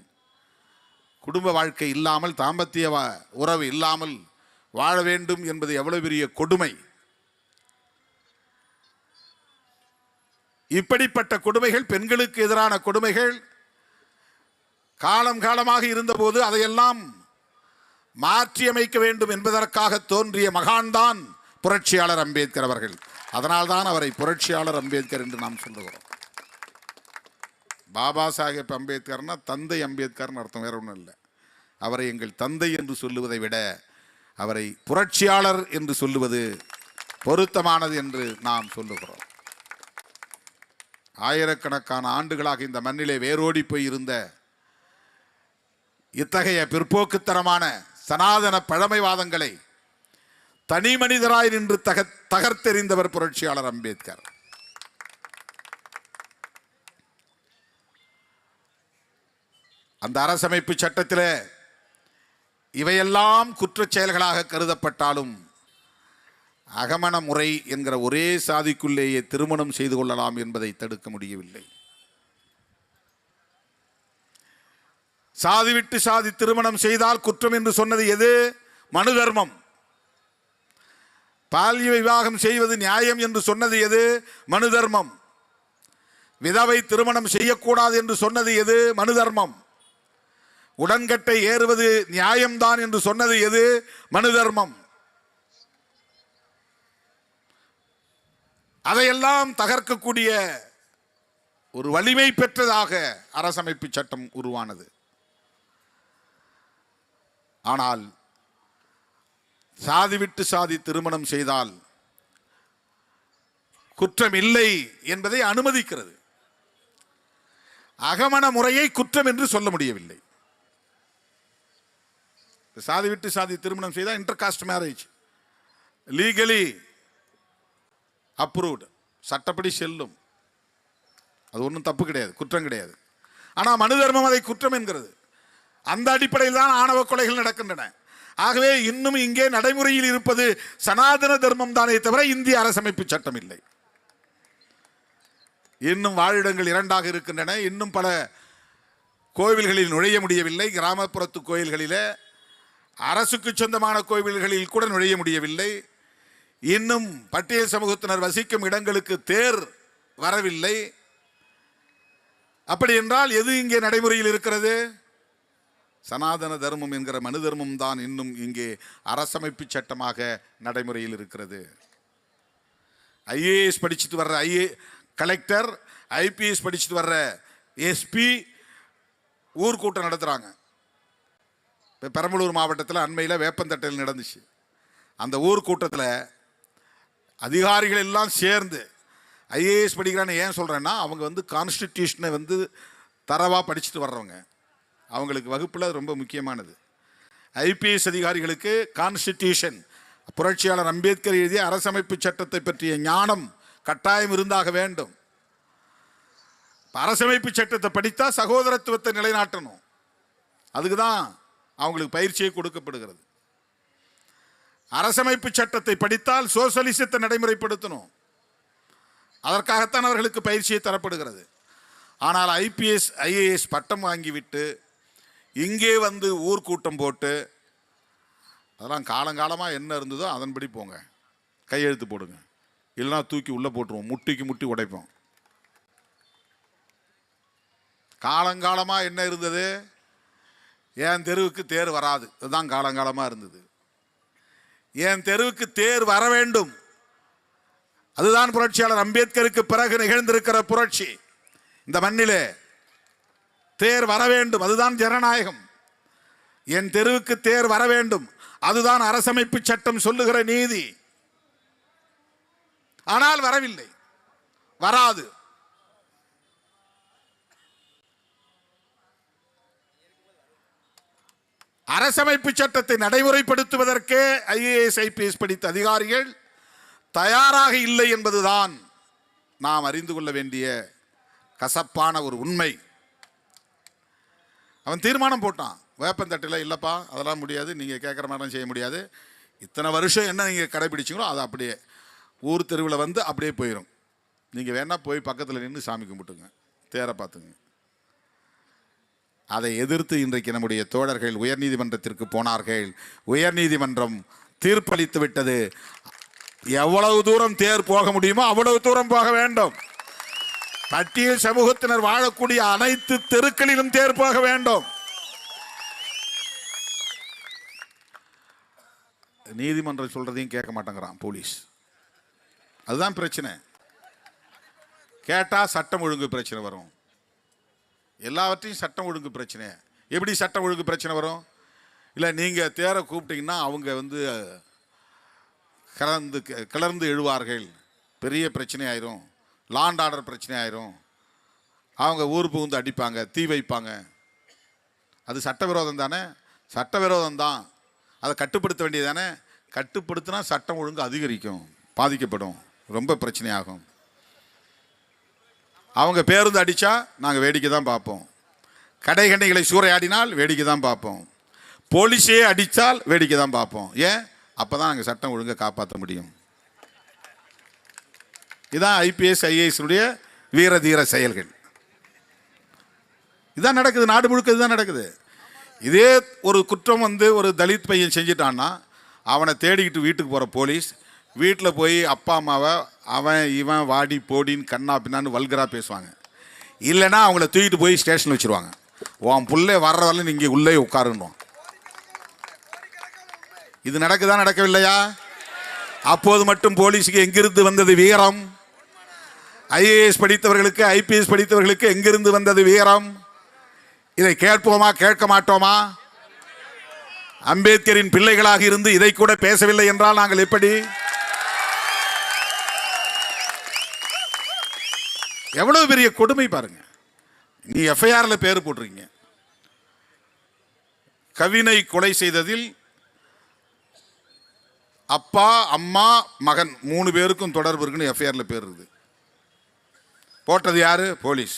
Speaker 1: குடும்ப வாழ்க்கை இல்லாமல், தாம்பத்திய உறவு இல்லாமல் வாழ வேண்டும் என்பது எவ்வளவு பெரிய கொடுமை. இப்படிப்பட்ட கொடுமைகள், பெண்களுக்கு எதிரான கொடுமைகள் காலம் காலமாக இருந்தபோது அதையெல்லாம் மாற்றியமைக்க வேண்டும் என்பதற்காக தோன்றிய மகான்தான் புரட்சியாளர் அம்பேத்கர் அவர்கள். அதனால்தான் அவரை புரட்சியாளர் அம்பேத்கர் என்று நாம் சொல்லுகிறோம். பாபா சாஹேப் அம்பேத்கர்னா தந்தை அம்பேத்கர்னு அர்த்தம், வேற ஒன்றும் இல்லை. அவரை எங்கள் தந்தை என்று சொல்லுவதை விட அவரை புரட்சியாளர் என்று சொல்லுவது பொருத்தமானது என்று நாம் சொல்லுகிறோம். ஆயிரக்கணக்கான ஆண்டுகளாக இந்த மண்ணிலே வேரோடி போய் இருந்த இத்தகைய பிற்போக்குத்தனமான சனாதன பழமைவாதங்களை தனி மனிதராய் நின்று தகர்த்தெறிந்தவர் புரட்சியாளர் அம்பேத்கர். அந்த அரசமைப்பு சட்டத்தில் இவையெல்லாம் குற்றச் செயல்களாக கருதப்பட்டாலும் அகமண முறை என்கிற ஒரே சாதிக்குள்ளேயே திருமணம் செய்து கொள்ளலாம் என்பதை தடுக்க முடியவில்லை. சாதி விட்டு சாதி திருமணம் செய்தால் குற்றம் என்று சொன்னது எது? மனு தர்மம். பால்ய விவாகம் செய்வது நியாயம் என்று சொன்னது எது? மனு தர்மம். விதவை திருமணம் செய்யக்கூடாது என்று சொன்னது எது? மனு தர்மம். உடன்கட்டை ஏறுவது நியாயம்தான் என்று சொன்னது எது? மனு தர்மம். அதையெல்லாம் தகர்க்கக்கூடிய ஒரு வலிமை பெற்றதாக அரசமைப்பு சட்டம் உருவானது. ஆனால் சாதி விட்டு சாதி திருமணம் செய்தால் குற்றம் இல்லை என்பதை அனுமதிக்கிறது. அகமண முறையை குற்றம் என்று சொல்ல முடியவில்லை. சாதி விட்டு சாதி திருமணம் செய்தால் inter cost marriage legally approved, சட்டப்படி செல்லும். அது ஒன்றும் தப்பு கிடையாது, குற்றம் கிடையாது. ஆனால் மனு தர்மம் அதை குற்றம் என்கிறது. அந்த அடிப்படையில் தான் ஆணவ கொலைகள் நடக்கின்றன. ஆகவே இன்னும் இங்கே நடைமுறையில் இருப்பது சனாதன தர்மம் தானே தவிர இந்திய அரசமைப்பு சட்டம் இல்லை. இன்னும் வாழிடங்கள் இரண்டாக இருக்கின்றன. இன்னும் பல கோவில்களில் நுழைய முடியவில்லை. கிராமப்புறத்து கோயில்களில், அரசுக்கு சொந்தமான கோவில்களில் கூட நுழைய முடியவில்லை. இன்னும் பட்டியல் சமூகத்தினர் வசிக்கும் இடங்களுக்கு தேர் வரவில்லை. அப்படி என்றால் எது இங்கே நடைமுறையில் இருக்கிறது? சனாதன தர்மம் என்கிற மனு தர்மம் தான் இன்னும் இங்கே அரசமைப்பு சட்டமாக நடைமுறையில் இருக்கிறது. ஐஏஎஸ் படிச்சுட்டு வர்ற கலெக்டர், ஐபிஎஸ் படிச்சுட்டு வர்ற எஸ்பி ஊர்கூட்டம் நடத்துகிறாங்க. இப்போ பெரம்பலூர் மாவட்டத்தில் அண்மையில் வேப்பந்தட்டையில் நடந்துச்சு. அந்த ஊர்கூட்டத்தில் அதிகாரிகள் எல்லாம் சேர்ந்து, ஐஏஎஸ் படிக்கிறான்னு ஏன் சொல்கிறேன்னா, அவங்க வந்து கான்ஸ்டிடியூஷனை வந்து தரவாக படிச்சுட்டு வர்றவங்க, அவங்களுக்கு வகுப்பில் ரொம்ப முக்கியமானது. ஐபிஎஸ் அதிகாரிகளுக்கு கான்ஸ்டிடியூஷன், புரட்சியாளர் அம்பேத்கர் எழுதிய அரசமைப்பு சட்டத்தை பற்றிய ஞானம் கட்டாயம் இருந்தாக வேண்டும். அரசமைப்பு சட்டத்தை படித்தா சகோதரத்துவத்தை நிலைநாட்டணும். அதுக்கு தான் அவங்களுக்கு பயிற்சியை கொடுக்கப்படுகிறது. அரசமைப்பு சட்டத்தை படித்தால் சோசலிசத்தை நடைமுறைப்படுத்தணும். அதற்காகத்தான் அவர்களுக்கு பயிற்சியை தரப்படுகிறது. ஆனால் ஐபிஎஸ் ஐஏஎஸ் பட்டம் வாங்கிவிட்டு இங்கே வந்து ஊர்கூட்டம் போட்டு, அதெல்லாம் காலங்காலமாக என்ன இருந்ததோ அதன்படி போங்க, கையெழுத்து போடுங்க, இல்லைனா தூக்கி உள்ளே போட்டுருவோம், முட்டிக்கு முட்டி உடைப்போம். காலங்காலமாக என்ன இருந்தது? என் தெருவுக்கு தேர் வராது, இதுதான் காலங்காலமாக இருந்தது. என் தெருவுக்கு தேர் வர வேண்டும், அதுதான் புரட்சியாளர் அம்பேத்கருக்கு பிறகு நிகழ்ந்திருக்கிற புரட்சி. இந்த மண்ணிலே தேர் வர வேண்டும், அதுதான் ஜனநாயகம். என் தெருவுக்கு தேர் வர வேண்டும், அதுதான் அரசமைப்பு சட்டம் சொல்லுகிற நீதி. ஆனால் வரவில்லை, வராது. அரசமைப்பு சட்டத்தை நடைமுறைப்படுத்துவதற்கே ஐஏஎஸ் ஐபிஎஸ் படித்த அதிகாரிகள் தயாராக இல்லை என்பதுதான் நாம் அறிந்து கொள்ள வேண்டிய கசப்பான ஒரு உண்மை. அவன் தீர்மானம் போட்டான் வேப்பந்தட்டில், இல்லைப்பா அதெல்லாம் முடியாது, நீங்கள் கேட்குற மாதிரிலாம் செய்ய முடியாது, இத்தனை வருஷம் என்ன நீங்கள் கடைபிடிச்சிங்களோ அதை அப்படியே ஊர் தெருவில் வந்து அப்படியே போயிடும், நீங்கள் வேணால் போய் பக்கத்தில் நின்று சாமி கும்பிட்டுங்க, தேரை பார்த்துங்க. அதை எதிர்த்து இன்றைக்கு நம்முடைய தோழர்கள் உயர்நீதிமன்றத்திற்கு போனார்கள். உயர்நீதிமன்றம் தீர்ப்பளித்து விட்டது. எவ்வளவு தூரம் தேர் போக முடியுமோ அவ்வளவு தூரம் போக வேண்டும். பட்டியல் சமூகத்தினர் வாழக்கூடிய அனைத்து தெருக்களிலும் தேர் போக வேண்டும். நீதிமன்றம் சொல்றதையும் கேட்க மாட்டேங்கிறான் போலீஸ். அதுதான் பிரச்சனை. கேட்டா சட்டம் ஒழுங்கு பிரச்சனை வரும். எல்லாவற்றையும் சட்டம் ஒழுங்கு பிரச்சனை. எப்படி சட்டம் ஒழுங்கு பிரச்சனை வரும்? இல்லை, நீங்கள் தேரை கூப்பிட்டீங்கன்னா அவங்க வந்து கிளர்ந்து எழுவார்கள், பெரிய பிரச்சனை ஆயிரும், லாண்ட் ஆர்டர் பிரச்சனை ஆயிரும், அவங்க ஊர் புகுந்து அடிப்பாங்க, தீ வைப்பாங்க. அது சட்டவிரோதம் தானே? சட்டவிரோதம் தான். அதை கட்டுப்படுத்த வேண்டியது தானே? கட்டுப்படுத்தினா சட்டம் ஒழுங்கு அதிகரிக்கும், பாதிக்கப்படும், ரொம்ப பிரச்சனையாகும். அவங்க பேருந்து அடித்தா நாங்கள் வேடிக்கை தான் பார்ப்போம், கடைகளை சூறையாடினால் வேடிக்கை தான் பார்ப்போம், போலீஸே அடித்தால் வேடிக்கை தான் பார்ப்போம். ஏன்? அப்போ தான் நாங்கள் சட்டம் ஒழுங்கை காப்பாற்ற முடியும். இதுதான் ஐபிஎஸ் ஐஏஎஸ்னுடைய வீர தீர செயல்கள். இதுதான் நடக்குது, நாடு முழுக்க இதுதான் நடக்குது. இதே ஒரு குற்றம் ஒரு தலித் பையன் செஞ்சிட்டான்னா அவனை தேடிக்கிட்டு வீட்டுக்கு போகிற போலீஸ் வீட்டில் போய் அப்பா அம்மாவை அவன் இவன் வாடி போடின்னு கண்ணா பின்னான்னு வல்கராக பேசுவாங்க. இல்லைன்னா அவங்கள தூக்கிட்டு போய் ஸ்டேஷனில் வச்சுருவாங்க. உன் புள்ளே வர்ற வரல நீங்கள் உள்ளே உட்காருன்னுவான். இது நடக்குதா நடக்கவில்லையா? அப்போது மட்டும் போலீஸுக்கு எங்கிருந்து வந்தது வீரம்? ஐஏஎஸ் படித்தவர்களுக்கு ஐபிஎஸ் படித்தவர்களுக்கு எங்கிருந்து வந்தது வீரம்? இதை கேட்போமா கேட்க மாட்டோமா? அம்பேத்கரின் பிள்ளைகளாக இருந்து இதை கூட பேசவில்லை என்றால் நாங்கள் எப்படி? எவ்வளவு பெரிய கொடுமை பாருங்க. நீ எஃப்ஐஆர்ல பேர் போட்டிருக்கீங்க. கவினை கொலை செய்ததில் அப்பா அம்மா மகன் 3 பேருக்கும் தொடர்பு இருக்குன்னு எஃப்ஐஆர்ல பேர் இருக்குது. போட்டது யாரு? போலீஸ்.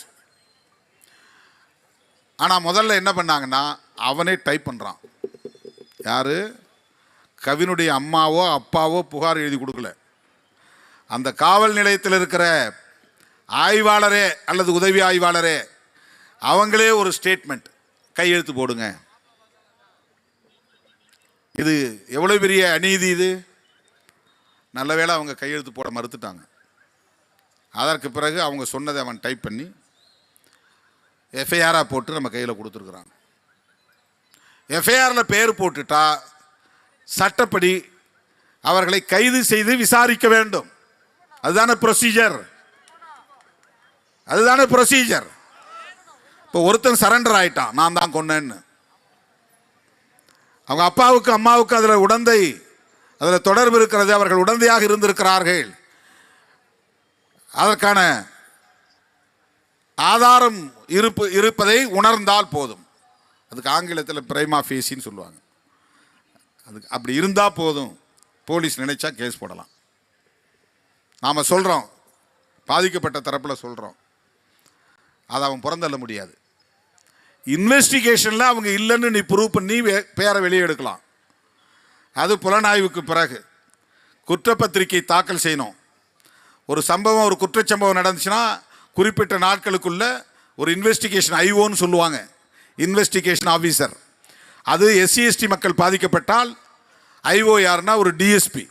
Speaker 1: ஆனா முதல்ல என்ன பண்ணாங்கன்னா அவனே டைப் பண்றான். யாரு? கவினுடைய அம்மாவோ அப்பாவோ புகார் எழுதி கொடுக்கல. அந்த காவல் நிலையத்தில் இருக்கிற ஆய்வாளரே அல்லது உதவி ஆய்வாளரே அவங்களே ஒரு ஸ்டேட்மெண்ட் கையெழுத்து போடுங்க. இது எவ்வளவு பெரிய அநீதி இது. நல்ல வேளை அவங்க கையெழுத்து போட மறுத்துட்டாங்க. அதற்கு பிறகு அவங்க சொன்னதை அவன் டைப் பண்ணி எஃப்ஐஆராக போட்டு நம்ம கையில் கொடுத்துருக்குறாங்க. எஃப்ஐஆரில் பேர் போட்டுட்டா சட்டப்படி அவர்களை கைது செய்து விசாரிக்க வேண்டும். அதுதானே ப்ரொசீஜர். அதுதானே ப்ரொசீஜர். இப்போ ஒருத்தன் சரண்டர் ஆயிட்டான், நான் தான் கொன்னேன்னு. அவங்க அப்பாவுக்கு அம்மாவுக்கு அதில் உடந்தை, அதில் தொடர்பு இருக்கிறது, அவர்கள் உடந்தையாக இருந்திருக்கிறார்கள். அதற்கான ஆதாரம் இருப்பதை உணர்ந்தால் போதும். அதுக்கு ஆங்கிலத்தில் பிரைமா ஃபேசின்னு சொல்லுவாங்க. அதுக்கு அப்படி இருந்தால் போதும், போலீஸ் நினைச்சா கேஸ் போடலாம். நாம் சொல்கிறோம், பாதிக்கப்பட்ட தரப்பில் சொல்கிறோம், அதை அவன் புறந்தள்ள முடியாது. இன்வெஸ்டிகேஷனில் அவங்க இல்லைன்னு நீ ப்ரூவ் பண்ணி பேரை வெளியே எடுக்கலாம். அது புலனாய்வுக்கு பிறகு குற்றப்பத்திரிகை தாக்கல் செய்யணும். ஒரு சம்பவம், ஒரு குற்றச்சம்பவம் நடந்துச்சுன்னா குறிப்பிட்ட நாட்களுக்குள்ள ஒரு இன்வெஸ்டிகேஷன் ஐஓன்னு சொல்லுவாங்க, இன்வெஸ்டிகேஷன் ஆஃபீஸர். அது எஸ்சி எஸ்டி மக்கள் பாதிக்கப்பட்டால் ஐஓ யாருன்னா ஒரு டிஎஸ்பி.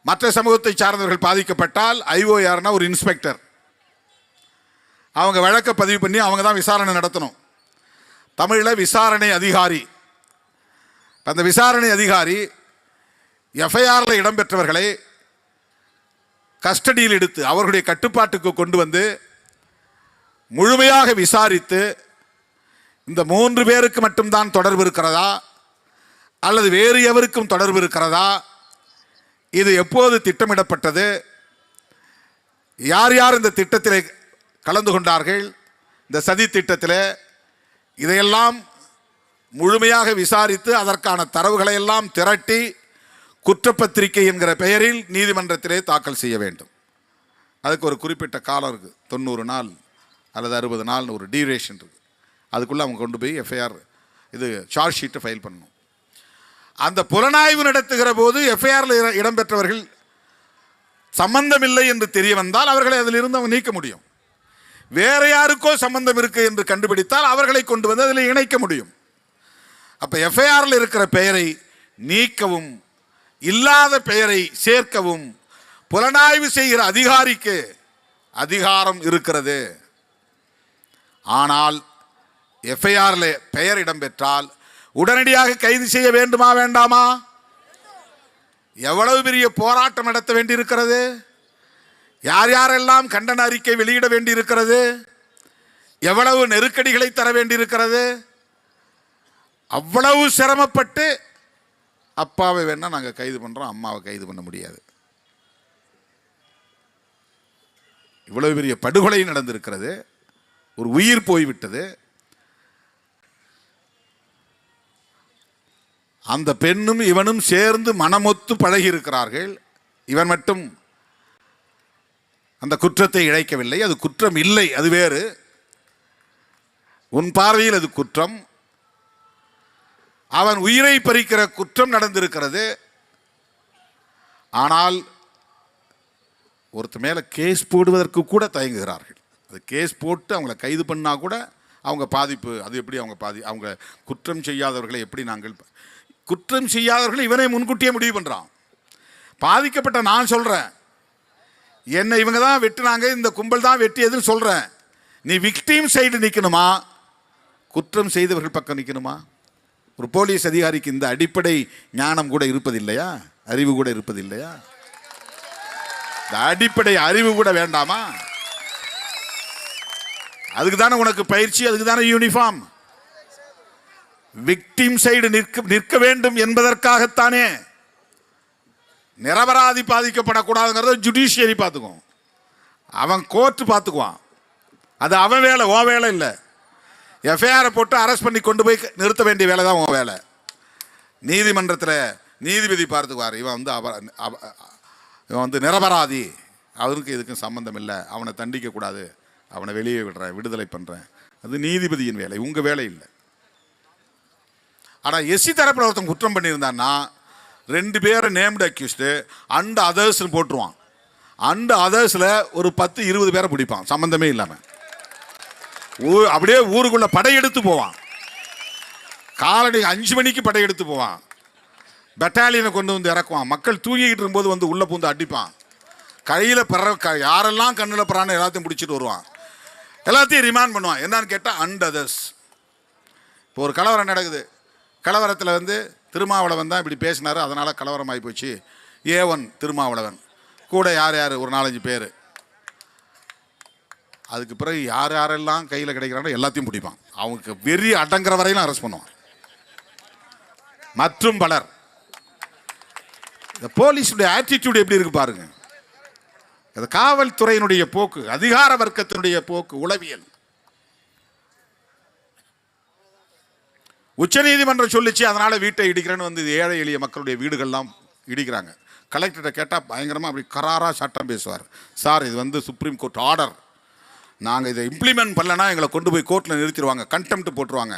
Speaker 1: மற்ற சமூகத்தை சார்ந்தவர்கள் பாதிக்கப்பட்டால் ஐஓ யாருன்னா ஒரு இன்ஸ்பெக்டர். அவங்க வழக்கை பதிவு பண்ணி அவங்க தான் விசாரணை நடத்தணும். தமிழில் விசாரணை அதிகாரி. அந்த விசாரணை அதிகாரி எஃப்ஐஆரில் இடம்பெற்றவர்களை கஸ்டடியில் எடுத்து அவர்களுடைய கட்டுப்பாட்டுக்கு கொண்டு வந்து முழுமையாக விசாரித்து இந்த 3 பேருக்கு மட்டும்தான் தொடர்பு இருக்கிறதா அல்லது வேறு எவருக்கும் தொடர்பு இருக்கிறதா, இது எப்போது திட்டமிடப்பட்டது, யார் யார் இந்த திட்டத்தில் கலந்து கொண்டார்கள், இந்த சதி திட்டத்தில், இதையெல்லாம் முழுமையாக விசாரித்து அதற்கான தரவுகளை எல்லாம் திரட்டி குற்றப்பத்திரிகை என்கிற பெயரில் நீதிமன்றத்திலே தாக்கல் செய்ய வேண்டும். அதுக்கு ஒரு குறிப்பிட்ட காலம் இருக்குது, 90 நாள் அல்லது 60 நாள்னு ஒரு டியூரேஷன் இருக்குது. அதுக்குள்ளே அவங்க கொண்டு போய் எஃப்ஐஆர் இது சார்ஜ் ஷீட்டை ஃபைல் பண்ணணும். அந்த புலனாய்வு நடத்துகிற போது எஃப்ஐஆரில் இடம்பெற்றவர்கள் சம்பந்தமில்லை என்று தெரிய வந்தால் அவர்களை அதிலிருந்து அவங்க நீக்க முடியும். வேற யாருக்கோ சம்பந்தம் இருக்கு என்று கண்டுபிடித்தால் அவர்களை கொண்டு வந்து அதில் இணைக்க முடியும். அப்போ எஃப்ஐஆரில் இருக்கிற பெயரை நீக்கவும் இல்லாத பெயரை சேர்க்கவும் புலனாய்வு செய்கிற அதிகாரிக்கு அதிகாரம் இருக்கிறது. ஆனால் எஃப்ஐஆரில் பெயர் இடம்பெற்றால் உடனடியாக கைது செய்ய வேண்டுமா வேண்டாமா? எவ்வளவு பெரிய போராட்டம் நடத்த வேண்டியிருக்கிறது, யார் யாரெல்லாம் கண்டன அறிக்கை வெளியிட வேண்டியிருக்கிறது, எவ்வளவு நெருக்கடிகளை தர வேண்டியிருக்கிறது. அவ்வளவு சிரமப்பட்டு அப்பாவை வேணா நாங்கள் கைது பண்ணுறோம், அம்மாவை கைது பண்ண முடியாது. இவ்வளவு பெரிய படுகொலை நடந்திருக்கிறது, ஒரு உயிர் போய்விட்டது. அந்த பெண்ணும் இவனும் சேர்ந்து மனமொத்து பழகி இருக்கிறார்கள். இவன் மட்டும் அந்த குற்றத்தை இழைக்கவில்லை. அது குற்றம் இல்லை, அது வேறு. உன் பார்வையில் அது குற்றம். அவன் உயிரை பறிக்கிற குற்றம் நடந்திருக்கிறது. ஆனால் ஒருத்த மேல கேஸ் போடுவதற்கு கூட தயங்குகிறார்கள். அது கேஸ் போட்டு அவங்கள கைது பண்ணா கூட அவங்க பாதிப்பு, அது எப்படி அவங்க குற்றம் செய்யாதவர்களை எப்படி குற்றம் செய்யாதவர்களை இவனே முன்கூட்டியே முடிவு பண்ணுறான். பாதிக்கப்பட்ட நான் சொல்கிறேன், என்னை இவங்க தான் வெட்டினாங்க, இந்த கும்பல் தான் வெட்டியதுன்னு சொல்கிறேன். நீ விக்டிம் சைடு நிற்கணுமா, குற்றம் செய்தவர்கள் பக்கம் நிற்கணுமா? ஒரு போலீஸ் அதிகாரிக்கு இந்த அடிப்படை ஞானம் கூட இருப்பதில்லையா? அறிவு கூட இருப்பதில்லையா? இந்த அடிப்படை அறிவு கூட வேண்டாமா? அதுக்கு தானே உனக்கு பயிற்சி, அதுக்கு தானே யூனிஃபார்ம். விக்டிம் சைடு நிற்க வேண்டும் என்பதற்காகத்தானே. நிரபராதி பாதிக்கப்படக்கூடாதுங்கிறத ஜுடிஷியரி பார்த்துக்குவோம், அவன் கோர்ட்டு பார்த்துக்குவான். அது அவன் வேலை, ஓ வேலை இல்லை. எஃப்ஐஆரை போட்டு அரெஸ்ட் பண்ணி கொண்டு போய் நிறுத்த வேண்டிய வேலை தான் உன் வேலை. நீதிமன்றத்தில் நீதிபதி பார்த்துக்குவார், இவன் வந்து நிரபராதி, அவருக்கு இதுக்கும் சம்பந்தம் இல்லை, அவனை தண்டிக்கக்கூடாது, அவனை வெளியே விடுறேன், விடுதலை பண்ணுறேன். அது நீதிபதியின் வேலை, உங்கள் வேலை இல்லை. ஆனால் எஸ்சி தரப்பில் ஒருத்தன் குற்றம் பண்ணியிருந்தான்னா 2 பேரை நேம்டு அக்யூஸ்டு அண்ட் அதர்ஸ்னு போட்டுருவான். அண்ட் அதர்ஸில் ஒரு 10-20 பேரை பிடிப்பான் சம்மந்தமே இல்லாமல். அப்படியே ஊருக்குள்ள படையெடுத்து போவான். காலடி 5 மணிக்கு படையெடுத்து போவான். பெட்டாலியனை கொண்டு வந்து இறக்குவான். மக்கள் தூங்கிக்கிட்டு இருக்கும்போது வந்து உள்ளே பூந்து அடிப்பான். கையில் யாரெல்லாம் கண்ணில் பறான்னு எல்லாத்தையும் பிடிச்சிட்டு வருவான். எல்லாத்தையும் ரிமாண்ட் பண்ணுவான். என்னன்னு கேட்டால் அண்ட் அதர்ஸ். இப்போ ஒரு கலவரம் நடக்குது, கலவரத்தில் வந்து திருமாவளவன் தான் இப்படி பேசினார், அதனால் கலவரம் ஆகி போச்சு. A1 திருமாவளவன் கூட யார் ஒரு 4-5 பேர். அதுக்கு பிறகு யாரெல்லாம் கையில் கிடைக்கிறானோ எல்லாத்தையும் பிடிப்பான். அவங்களுக்கு வெறி அடங்குற வரையிலும் அரெஸ்ட் பண்ணுவான். மற்றும் பலர். இந்த போலீஸுடைய ஆட்டிடியூட் எப்படி இருக்கு பாருங்க. அது காவல்துறையினுடைய போக்கு, அதிகார வர்க்கத்தினுடைய போக்கு, உளவியல். உச்ச நீதிமன்றம் சொல்லிச்சு, அதனால வீட்டை இடிக்கிறேன்னு வந்து ஏழை எளிய மக்களுடைய வீடுகள்லாம் இடிக்கிறாங்க. கலெக்டர்கிட்ட கேட்டால் பயங்கரமாக அப்படி கராராக சட்டம் பேசுவார். சார், இது வந்து சுப்ரீம் கோர்ட் ஆர்டர், நாங்கள் இதை இம்ப்ளிமெண்ட் பண்ணலன்னா எங்களை கொண்டு போய் கோர்ட்டில் நிறுத்திடுவாங்க, கண்டெம்ட் போட்டுருவாங்க.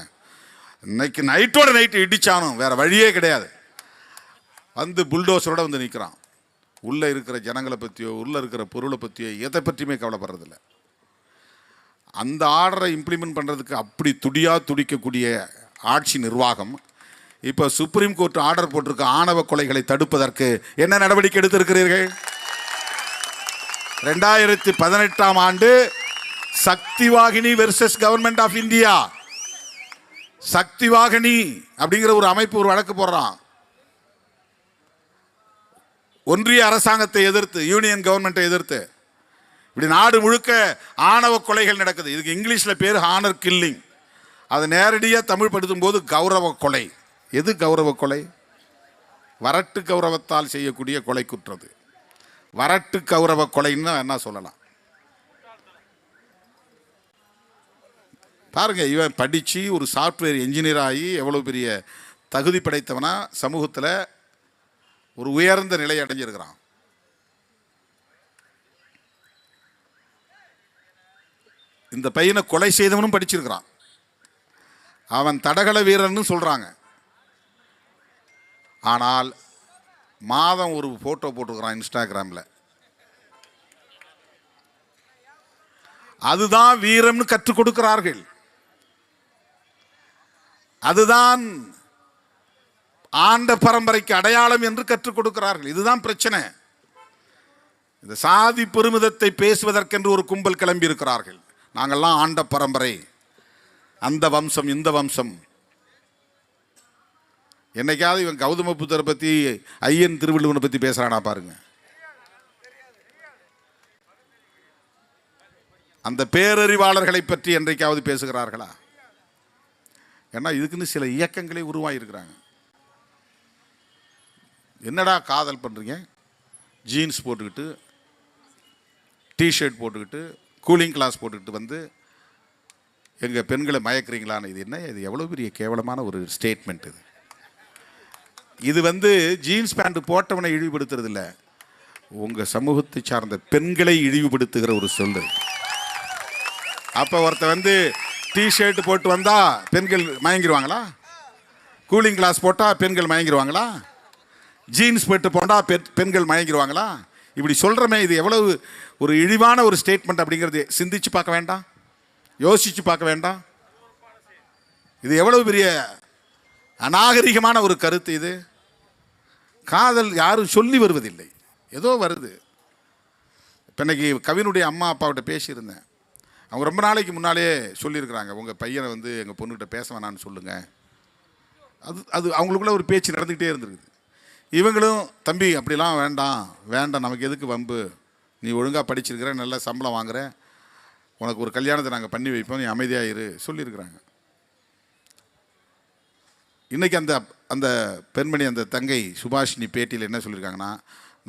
Speaker 1: இன்னைக்கு நைட்டோட நைட்டு இடிச்சானும், வேற வழியே கிடையாது. வந்து புல்டோசரோட வந்து நிற்கிறான். உள்ளே இருக்கிற ஜனங்களை பற்றியோ உள்ளே இருக்கிற பொருளை பற்றியோ எதை பற்றியுமே கவலைப்படுறதில்ல. அந்த ஆர்டரை இம்ப்ளிமெண்ட் பண்ணுறதுக்கு அப்படி துடிக்கக்கூடிய ஆட்சி நிர்வாகம். இப்போ சுப்ரீம் கோர்ட் ஆர்டர் போட்டிருக்க ஆணவ கொலைகளை தடுப்பதற்கு என்ன நடவடிக்கை எடுத்திருக்கிறீர்கள்? 2018ஆம் ஆண்டு Shakti Vahini versus government of India, Shakti Vahini அப்படிங்கிற ஒரு அமைப்பு ஒரு வழக்கு போடுறான். ஒன்றிய அரசாங்கத்தை எதிர்த்து, யூனியன் கவர்மெண்ட்டை எதிர்த்து. இப்படி நாடு முழுக்க ஆணவ கொலைகள் நடக்குது. இதுக்கு இங்கிலீஷில் பேர் ஹானர் கில்லிங். அது நேரடியாக தமிழ் படுத்தும் போது கௌரவ கொலை. எது கௌரவ கொலை? வரட்டு கௌரவத்தால் செய்யக்கூடிய கொலை குற்றது. வரட்டு கௌரவ கொலைன்னு என்ன சொல்லலாம் பாருங்க. இவன் படித்து ஒரு சாஃப்ட்வேர் என்ஜினியர் ஆகி எவ்வளோ பெரிய தகுதி படைத்தவனா சமூகத்தில் ஒரு உயர்ந்த நிலை அடைஞ்சிருக்கிறான். இந்த பையனை கொலை செய்தவனும் படிச்சிருக்கிறான். அவன் தடகள வீரன்னு சொல்றாங்க. ஆனால் மாதம் ஒரு போட்டோ போட்டுக்கிறான் இன்ஸ்டாகிராமில். அதுதான் வீரம்னு கற்றுக் கொடுக்கிறார்கள். அதுதான் ஆண்ட பரம்பரைக்கு அடையாளம் என்று கற்றுக் கொடுக்கிறார்கள். இதுதான் பிரச்சனை. இந்த சாதி பெருமிதத்தை பேசுவதற்கென்று ஒரு கும்பல் கிளம்பி இருக்கிறார்கள். நாங்கள்லாம் ஆண்ட பரம்பரை, அந்த வம்சம், இந்த வம்சம். என்னைக்காவது இவன் கௌதம புத்தரை பற்றி, ஐயன் திருவள்ளுவனை பற்றி பேசுகிறானா பாருங்க. அந்த பேரறிவாளர்களை பற்றி என்றைக்காவது பேசுகிறார்களா? ஏன்னா இதுக்குன்னு சில இயக்கங்களே உருவாகியிருக்கிறாங்க. என்னடா காதல் பண்ணுறீங்க, ஜீன்ஸ் போட்டுக்கிட்டு, டிஷர்ட் போட்டுக்கிட்டு, கூலிங் கிளாஸ் போட்டுக்கிட்டு வந்து எங்கள் பெண்களை மயக்கிறீங்களான்னு. இது என்ன? இது எவ்வளோ பெரிய கேவலமான ஒரு ஸ்டேட்மெண்ட் இது. இது வந்து ஜீன்ஸ் பேண்ட் போட்டவனை இழிவுபடுத்துறது இல்லை, உங்கள் சமூகத்தை சார்ந்த பெண்களை இழிவுபடுத்துகிற ஒரு சொல்லு. அப்போ ஒருத்தர் வந்து டிஷர்ட் போட்டு வந்தால் பெண்கள் மயங்கிடுவாங்களா? கூலிங் கிளாஸ் போட்டால் பெண்கள் மயங்கிடுவாங்களா? ஜீன்ஸ் போட்டு போட்டால் பெண்கள் மயங்கிடுவாங்களா? இப்படி சொல்கிறமே, இது எவ்வளவு ஒரு இழிவான ஒரு ஸ்டேட்மெண்ட் அப்படிங்கிறது சிந்திச்சு பார்க்க வேண்டாம்? யோசிச்சு பார்க்க வேண்டாம்? இது எவ்வளவு பெரிய அநாகரிகமான ஒரு கருத்து இது. காதல் யாரும் சொல்லி வருவதில்லை, ஏதோ வருது. இப்போ இன்னைக்கு கவினுடைய அம்மா அப்பாவிட்ட பேசியிருந்தேன். அவங்க ரொம்ப நாளைக்கு முன்னாலே சொல்லியிருக்கிறாங்க, உங்கள் பையனை வந்து எங்கள் பொண்ணுக்கிட்ட பேச வேணான்னு சொல்லுங்கள். அது அவங்களுக்குள்ள ஒரு பேச்சு நடந்துக்கிட்டே இருந்திருக்குது. இவங்களும் தம்பி அப்படிலாம் வேண்டாம் வேண்டாம், நமக்கு எதுக்கு வம்பு, நீ ஒழுங்காக படிச்சிருக்கிற, நல்ல சம்பளம் வாங்குற, உனக்கு ஒரு கல்யாணத்தை நாங்கள் பண்ணி வைப்போம், நீ அமைதியாக இரு சொல்லியிருக்கிறாங்க. இன்றைக்கி அந்த அந்த பெண்மணி, அந்த தங்கை சுபாஷினி பேட்டியில் என்ன சொல்லியிருக்காங்கன்னா,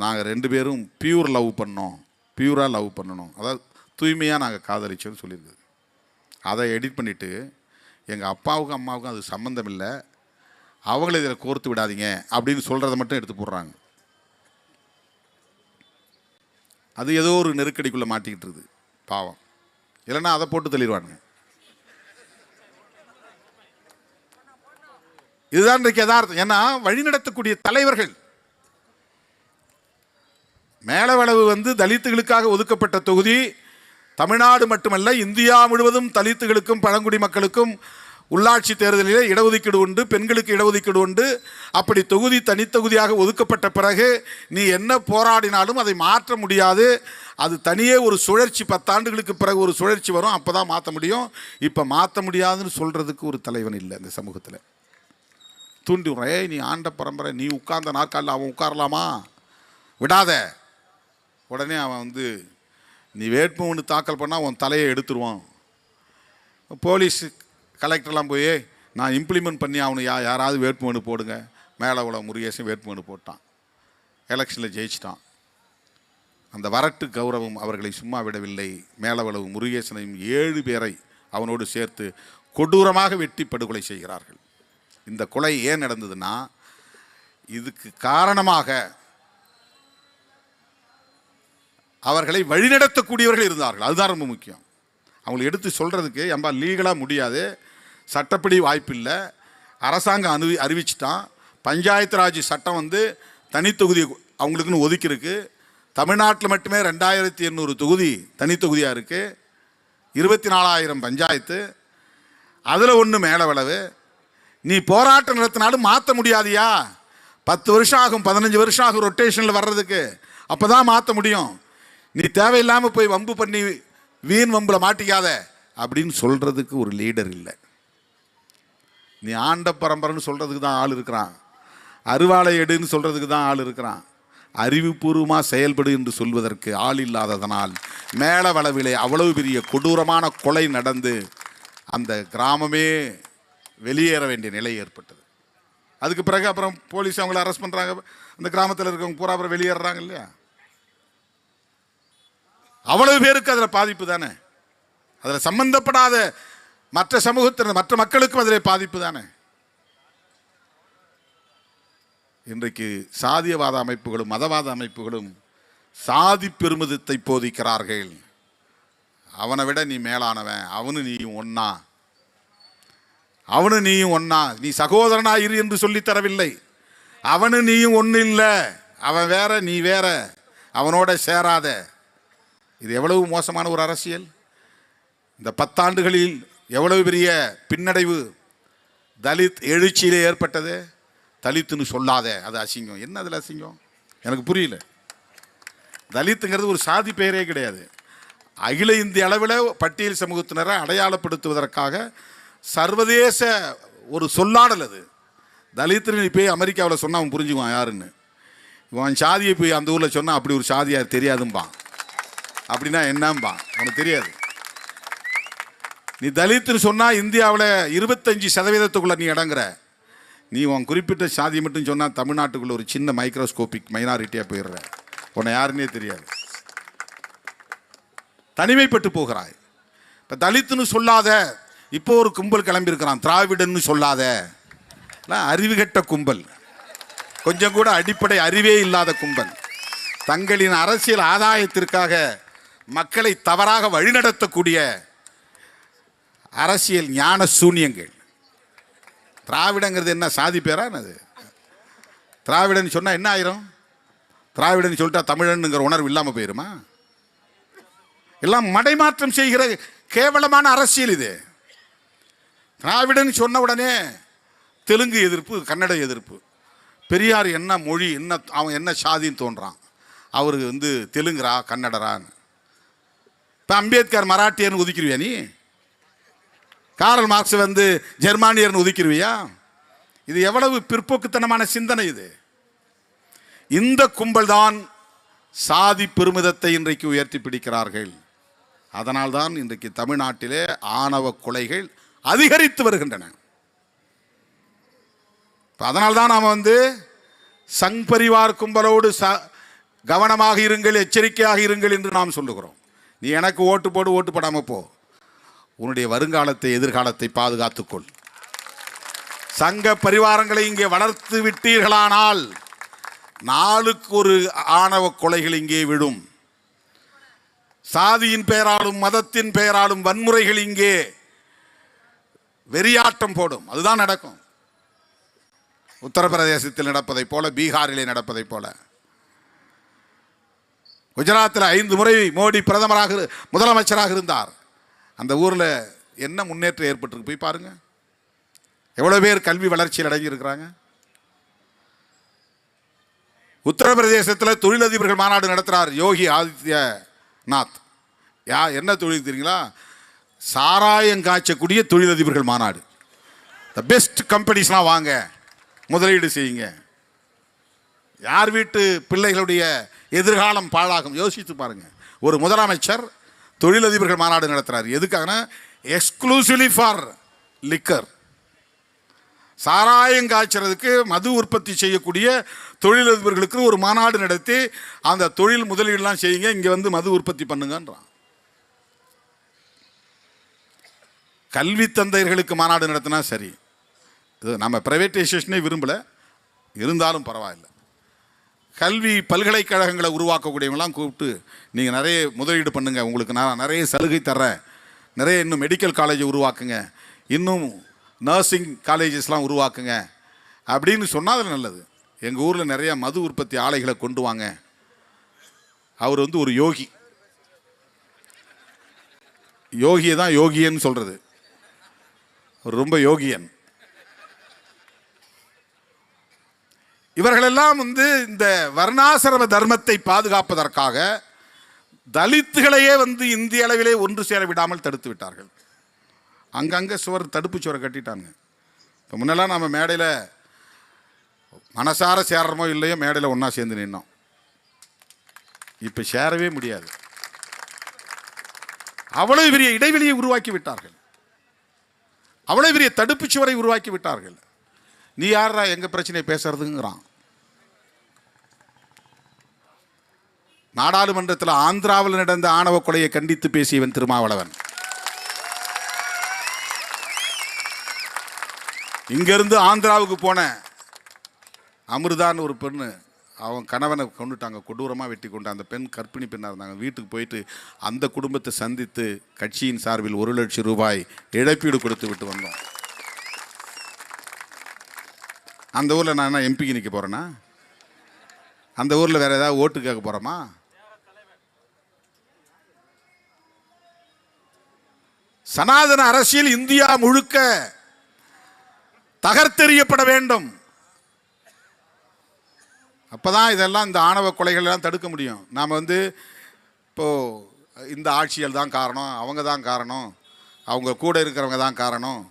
Speaker 1: நாங்கள் 2 பேரும் பியூராக லவ் பண்ணணும், அதாவது தூய்மையாக நாங்கள் காதலிச்சோன்னு சொல்லியிருக்குது. அதை எடிட் பண்ணிவிட்டு எங்கள் அப்பாவுக்கும் அம்மாவுக்கும் அது சம்மந்தம் இல்லை, அவங்கள இதில் கோர்த்து விடாதீங்க அப்படின்னு சொல்கிறத மட்டும் எடுத்து போடுறாங்க. அது ஏதோ ஒரு நெருக்கடிக்குள்ளே மாட்டிக்கிட்டு இருக்குது பாவம். இல்லைன்னா அதை போட்டு தள்ளிடுவானுங்க. இதுதான் இன்றைக்கு யதார்த்தம். ஏன்னா வழிநடத்தக்கூடிய தலைவர்கள், மேலவளவு வந்து தலித்துகளுக்காக ஒதுக்கப்பட்ட தொகுதி தமிழ்நாடு மட்டுமல்ல இந்தியா முழுவதும் தலித்துகளுக்கும் பழங்குடி மக்களுக்கும் உள்ளாட்சி தேர்தலிலே இடஒதுக்கீடு உண்டு, பெண்களுக்கு இடஒதுக்கீடு உண்டு. அப்படி தொகுதி தனித்தொகுதியாக ஒதுக்கப்பட்ட பிறகு நீ என்ன போராடினாலும் அதை மாற்ற முடியாது. அது தனியே ஒரு சுழற்சி, 10 ஆண்டுகளுக்கு பிறகு ஒரு சுழற்சி வரும், அப்போ தான் மாற்ற முடியும். இப்போ மாற்ற முடியாதுன்னு சொல்கிறதுக்கு ஒரு தலைவன் இல்லை இந்த சமூகத்தில். தூண்டி விடுறேன், ஏய் நீ ஆண்ட பரம்பரை, நீ உட்கார்ந்த நாற்காலில் அவன் உட்காரலாமா, விடாத. உடனே அவன் வந்து நீ வேட்புமனு தாக்கல் பண்ணால் உன் தலையை எடுத்துருவான். போலீஸ் கலெக்டர்லாம் போய் நான் இம்ப்ளிமெண்ட் பண்ணி அவனு யாராவது வேட்புமனு போடுங்க. மேலவளவு முருகேசன் வேட்புமனு போட்டான், எலெக்ஷனில் ஜெயிச்சிட்டான். அந்த வரட்டு கௌரவம் அவர்களை சும்மா விடவில்லை. மேலவளவு முருகேசனையும் 7 பேரை அவனோடு சேர்த்து கொடூரமாக வெட்டி படுகொலை செய்கிறார்கள். இந்த கொலை ஏன் நடந்ததுன்னா, இதுக்கு காரணமாக அவர்களை வழிநடத்தக்கூடியவர்கள் இருந்தார்கள். அதுதான் ரொம்ப முக்கியம். அவங்களை எடுத்து சொல்கிறதுக்கு எம்பா லீகலாக முடியாது, சட்டப்படி வாய்ப்பில்லை, அரசாங்கம் அறிவிச்சிட்டான். பஞ்சாயத்து ராஜ் சட்டம் வந்து தனித்தொகுதி அவங்களுக்குன்னு ஒதுக்கியிருக்கு. தமிழ்நாட்டில் மட்டுமே 2800 தொகுதி தனித்தொகுதியாக இருக்குது, 24,000 பஞ்சாயத்து, அதில் ஒன்று மேலவளவு. நீ போராட்டம் நடத்தினாலும் மாற்ற முடியாதியா, 10 வருஷம் ஆகும், 15 வருஷம் ஆகும் ரொட்டேஷனில் வர்றதுக்கு, அப்போ தான் மாற்ற முடியும். நீ தேவையில்லாமல் போய் வம்பு பண்ணி வீண் வம்பில் மாட்டிக்காத அப்படின்னு சொல்கிறதுக்கு ஒரு லீடர் இல்லை. நீ ஆண்ட பரம்பரைன்னு சொல்கிறதுக்கு தான் ஆள் இருக்கிறான், அருவாளை எடுன்னு சொல்கிறதுக்கு தான் ஆள் இருக்கிறான். அறிவுபூர்வமாக செயல்படு என்று சொல்வதற்கு ஆள் இல்லாததனால் மேலவளவிலே அவ்வளவு பெரிய கொடூரமான கொலை நடந்து அந்த கிராமமே வெளியேற வேண்டிய நிலை ஏற்பட்டது. அதுக்கு பிறகு அப்புறம் போலீஸ் அவங்கள அரெஸ்ட் பண்ணுறாங்க, அந்த கிராமத்தில் இருக்கவங்க பூரா அப்புறம் வெளியேறாங்க இல்லையா. அவ்வளவு பேருக்கு அதில் பாதிப்பு தானே, அதில் சம்பந்தப்படாத மற்ற சமூகத்தினர் மற்ற மக்களுக்கும் அதில் பாதிப்பு தானே. இன்றைக்கு சாதியவாத அமைப்புகளும் மதவாத அமைப்புகளும் சாதி பெருமிதத்தை போதிக்கிறார்கள். அவனை விட நீ மேலானவன், அவனு நீயும் ஒன்னா, நீ சகோதரனா இரு என்று சொல்லி தரவில்லை. அவனு நீயும் ஒன்று இல்லை, அவன் வேற நீ வேற, அவனோட சேராத. இது எவ்வளவு மோசமான ஒரு அரசியல். இந்த 10 ஆண்டுகளில் எவ்வளவு பெரிய பின்னடைவு தலித் எழுச்சியிலே ஏற்பட்டது. தலித்துன்னு சொல்லாத, அது அசிங்கம். என்ன அதில் அசிங்கம் எனக்கு புரியல. தலித்துங்கிறது ஒரு சாதி பெயரே கிடையாது. அகில இந்திய அளவில் பட்டியல் சமூகத்தினரை அடையாளப்படுத்துவதற்காக சர்வதேச ஒரு சொல்லாடல் அது. தலித்துன்னு போய் அமெரிக்காவில் சொன்னால் அவன் புரிஞ்சுக்குவான் யாருன்னு. இவன் சாதியை போய் அந்த ஊரில் சொன்னால் அப்படி ஒரு சாதியார் தெரியாதும்பான். அப்படின்னா என்னம்பா அவனுக்கு தெரியாது. நீ தலித்துன்னு சொன்னால் இந்தியாவில் 25% நீ அடங்குற. நீ உன் குறிப்பிட்ட சாதியை மட்டும் சொன்னால் தமிழ்நாட்டுக்குள்ள ஒரு சின்ன மைக்ரோஸ்கோபிக் மைனாரிட்டியாக போயிடுற, உன்னை யாருன்னே தெரியாது, தனிமைப்பட்டு போகிறாய். இப்போ தலித்துன்னு சொல்லாத, இப்போ ஒரு கும்பல் கிளம்பியிருக்கிறான், திராவிடன்னு சொல்லாத. அறிவு கெட்ட கும்பல், கொஞ்சம் கூட அடிப்படை அறிவே இல்லாத கும்பல், தங்களின் அரசியல் ஆதாயத்திற்காக மக்களை தவறாக வழிநடத்தக்கூடிய அரசியல் ஞான சூன்யங்கள். திராவிடங்கிறது என்ன சாதி பேரா? என்னது திராவிடன் சொன்னால் என்ன ஆயிரும்? திராவிடன் சொல்லிட்டா தமிழனுங்கிற உணர்வு இல்லாமல் போயிருமா? எல்லாம் மடைமாற்றம் செய்கிற கேவலமான அரசியல் இது. திராவிடன் சொன்ன உடனே தெலுங்கு எதிர்ப்பு, கன்னட எதிர்ப்பு. பெரியார் என்ன மொழி, என்ன அவன் என்ன சாதின்னு தோன்றான். அவருக்கு தெலுங்குரா கன்னடரான்னு. இப்போ அம்பேத்கர் மராட்டியர்னு ஒதுக்கிடுவியா நீ? காரல் மார்க்ஸ் ஜெர்மானியர்னு ஒதுக்கிடுவியா? இது எவ்வளவு பிற்போக்குத்தனமான சிந்தனை இது. இந்த கும்பல் தான் சாதி பெருமிதத்தை இன்றைக்கு உயர்த்தி பிடிக்கிறார்கள். அதனால்தான் இன்றைக்கு தமிழ்நாட்டிலே ஆணவ கொலைகள் அதிகரித்து வருகின்றன. அதனால்தான் நாம் சங் பரிவார் கும்பலோடு கவனமாக இருங்கள், எச்சரிக்கையாக இருங்கள் என்று நாம் சொல்லுகிறோம். நீ எனக்கு ஓட்டு போடு, ஓட்டு போடாமல் போ. உன்னுடைய வருங்காலத்தை, எதிர்காலத்தை பாதுகாத்துக்கொள். சங்க பரிவாரங்களை இங்கே வளர்த்து விட்டீர்களானால் நாளுக்கு ஒரு ஆணவ கொலைகள் இங்கே விடும். சாதியின் பெயராலும் மதத்தின் பெயராலும் வன்முறைகள் இங்கே வெறியாட்டம் போடும். அதுதான் நடக்கும். உத்தரப்பிரதேசத்தில் நடப்பதைப் போல, பீகாரிலே நடப்பதைப் போல. குஜராத்தில் 5 முறை மோடி முதலமைச்சராக இருந்தார். அந்த ஊரில் என்ன முன்னேற்றம் ஏற்பட்டிருக்கு போய் பாருங்க. எவ்வளவு பேர் கல்வி வளர்ச்சியில் அடங்கியிருக்கிறாங்க. உத்தரப்பிரதேசத்தில் தொழிலதிபர்கள் மாநாடு நடத்துகிறார் யோகி ஆதித்யநாத். என்ன தொழில் தெரியுங்களா? சாராயம் காய்ச்சக்கூடிய தொழிலதிபர்கள் மாநாடு. த பெஸ்ட் கம்பெனிஸ்லாம் வாங்க, முதலீடு செய்யுங்க. யார் வீட்டு பிள்ளைகளுடைய எதிர்காலம் பாழாகும் யோசித்து பாருங்க. ஒரு முதலமைச்சர் தொழிலதிபர்கள் மாநாடு நடத்துறாரு. எதுக்காக? Exclusively for liquor. சாராயம் காய்ச்சறதுக்கு, மது உற்பத்தி செய்யக்கூடிய தொழிலதிபர்களுக்கு ஒரு மாநாடு நடத்தி அந்த தொழில் முதலீடுலாம் செய்யுங்க, இங்கே மது உற்பத்தி பண்ணுங்கன்றான். கல்வி தந்தையர்களுக்கு மாநாடு நடத்தினா சரி. இது நம்ம பிரைவேட்டைசேஷனே விரும்பலை, இருந்தாலும் பரவாயில்லை. கல்வி பல்கலைக்கழகங்களை உருவாக்கக்கூடியவங்களாம் கூப்பிட்டு நீங்கள் நிறைய முதலீடு பண்ணுங்கள், உங்களுக்கு நான் நிறைய சலுகை தர்றேன், நிறைய இன்னும் மெடிக்கல் காலேஜை உருவாக்குங்க, இன்னும் நர்சிங் காலேஜஸ்லாம் உருவாக்குங்க அப்படின்னு சொன்னால் அது நல்லது. எங்கள் ஊரில் நிறைய மது உற்பத்தி ஆலைகளை கொண்டு வாங்க. அவர் ஒரு யோகி. யோகியை தான் யோகியன்னு சொல்கிறது. ரொம்ப யோகியன். இவர்களெல்லாம் இந்த வர்ணாசிரம தர்மத்தை பாதுகாப்பதற்காக தலித்துகளையே இந்திய அளவிலே ஒன்று சேர விடாமல் தடுத்து விட்டார்கள். அங்கங்கே தடுப்பு சுவரை கட்டிட்டாங்க. இப்போ முன்னெல்லாம் நம்ம மேடையில் மனசார சேர்றமோ இல்லையோ மேடையில் ஒன்றா சேர்ந்து நின்னோம். இப்போ சேரவே முடியாது. அவ்வளவு பெரிய இடைவெளியை உருவாக்கி விட்டார்கள், அவ்வளவு பெரிய தடுப்பு சுவரை உருவாக்கி விட்டார்கள். நீ யாரா எங்க பிரச்சனையை பேசுறதுங்கிறான். நாடாளுமன்றத்தில் ஆந்திராவில் நடந்த ஆணவ கொலையை கண்டித்து பேசியவன் திருமாவளவன். இங்கிருந்து ஆந்திராவுக்கு போன அமிர்தான்னு ஒரு பெண்ணு, அவன் கணவனை கொண்டுட்டாங்க, கொடூரமாக வெட்டி கொண்டு. அந்த பெண் கர்ப்பிணி பெண்ணாக இருந்தாங்க. வீட்டுக்கு போயிட்டு அந்த குடும்பத்தை சந்தித்து கட்சியின் சார்பில் 1 லட்சம் ரூபாய் இழப்பீடு கொடுத்து விட்டு வந்தோம். அந்த ஊரில் நான் என்ன எம்பிக்கு நிற்க போகிறேன்னா? அந்த ஊரில் வேறு ஏதாவது ஓட்டு கேட்க போகிறோமா? சனாதன அரசியல் இந்தியா முழுக்க தகர்த்தெறியப்பட வேண்டும். அப்போதான் இதெல்லாம், இந்த ஆணவ கொலைகள் எல்லாம் தடுக்க முடியும். நாம் இப்போது இந்த ஆட்சியல் தான் காரணம், அவங்க தான் காரணம், அவங்க கூட இருக்கிறவங்க தான் காரணம்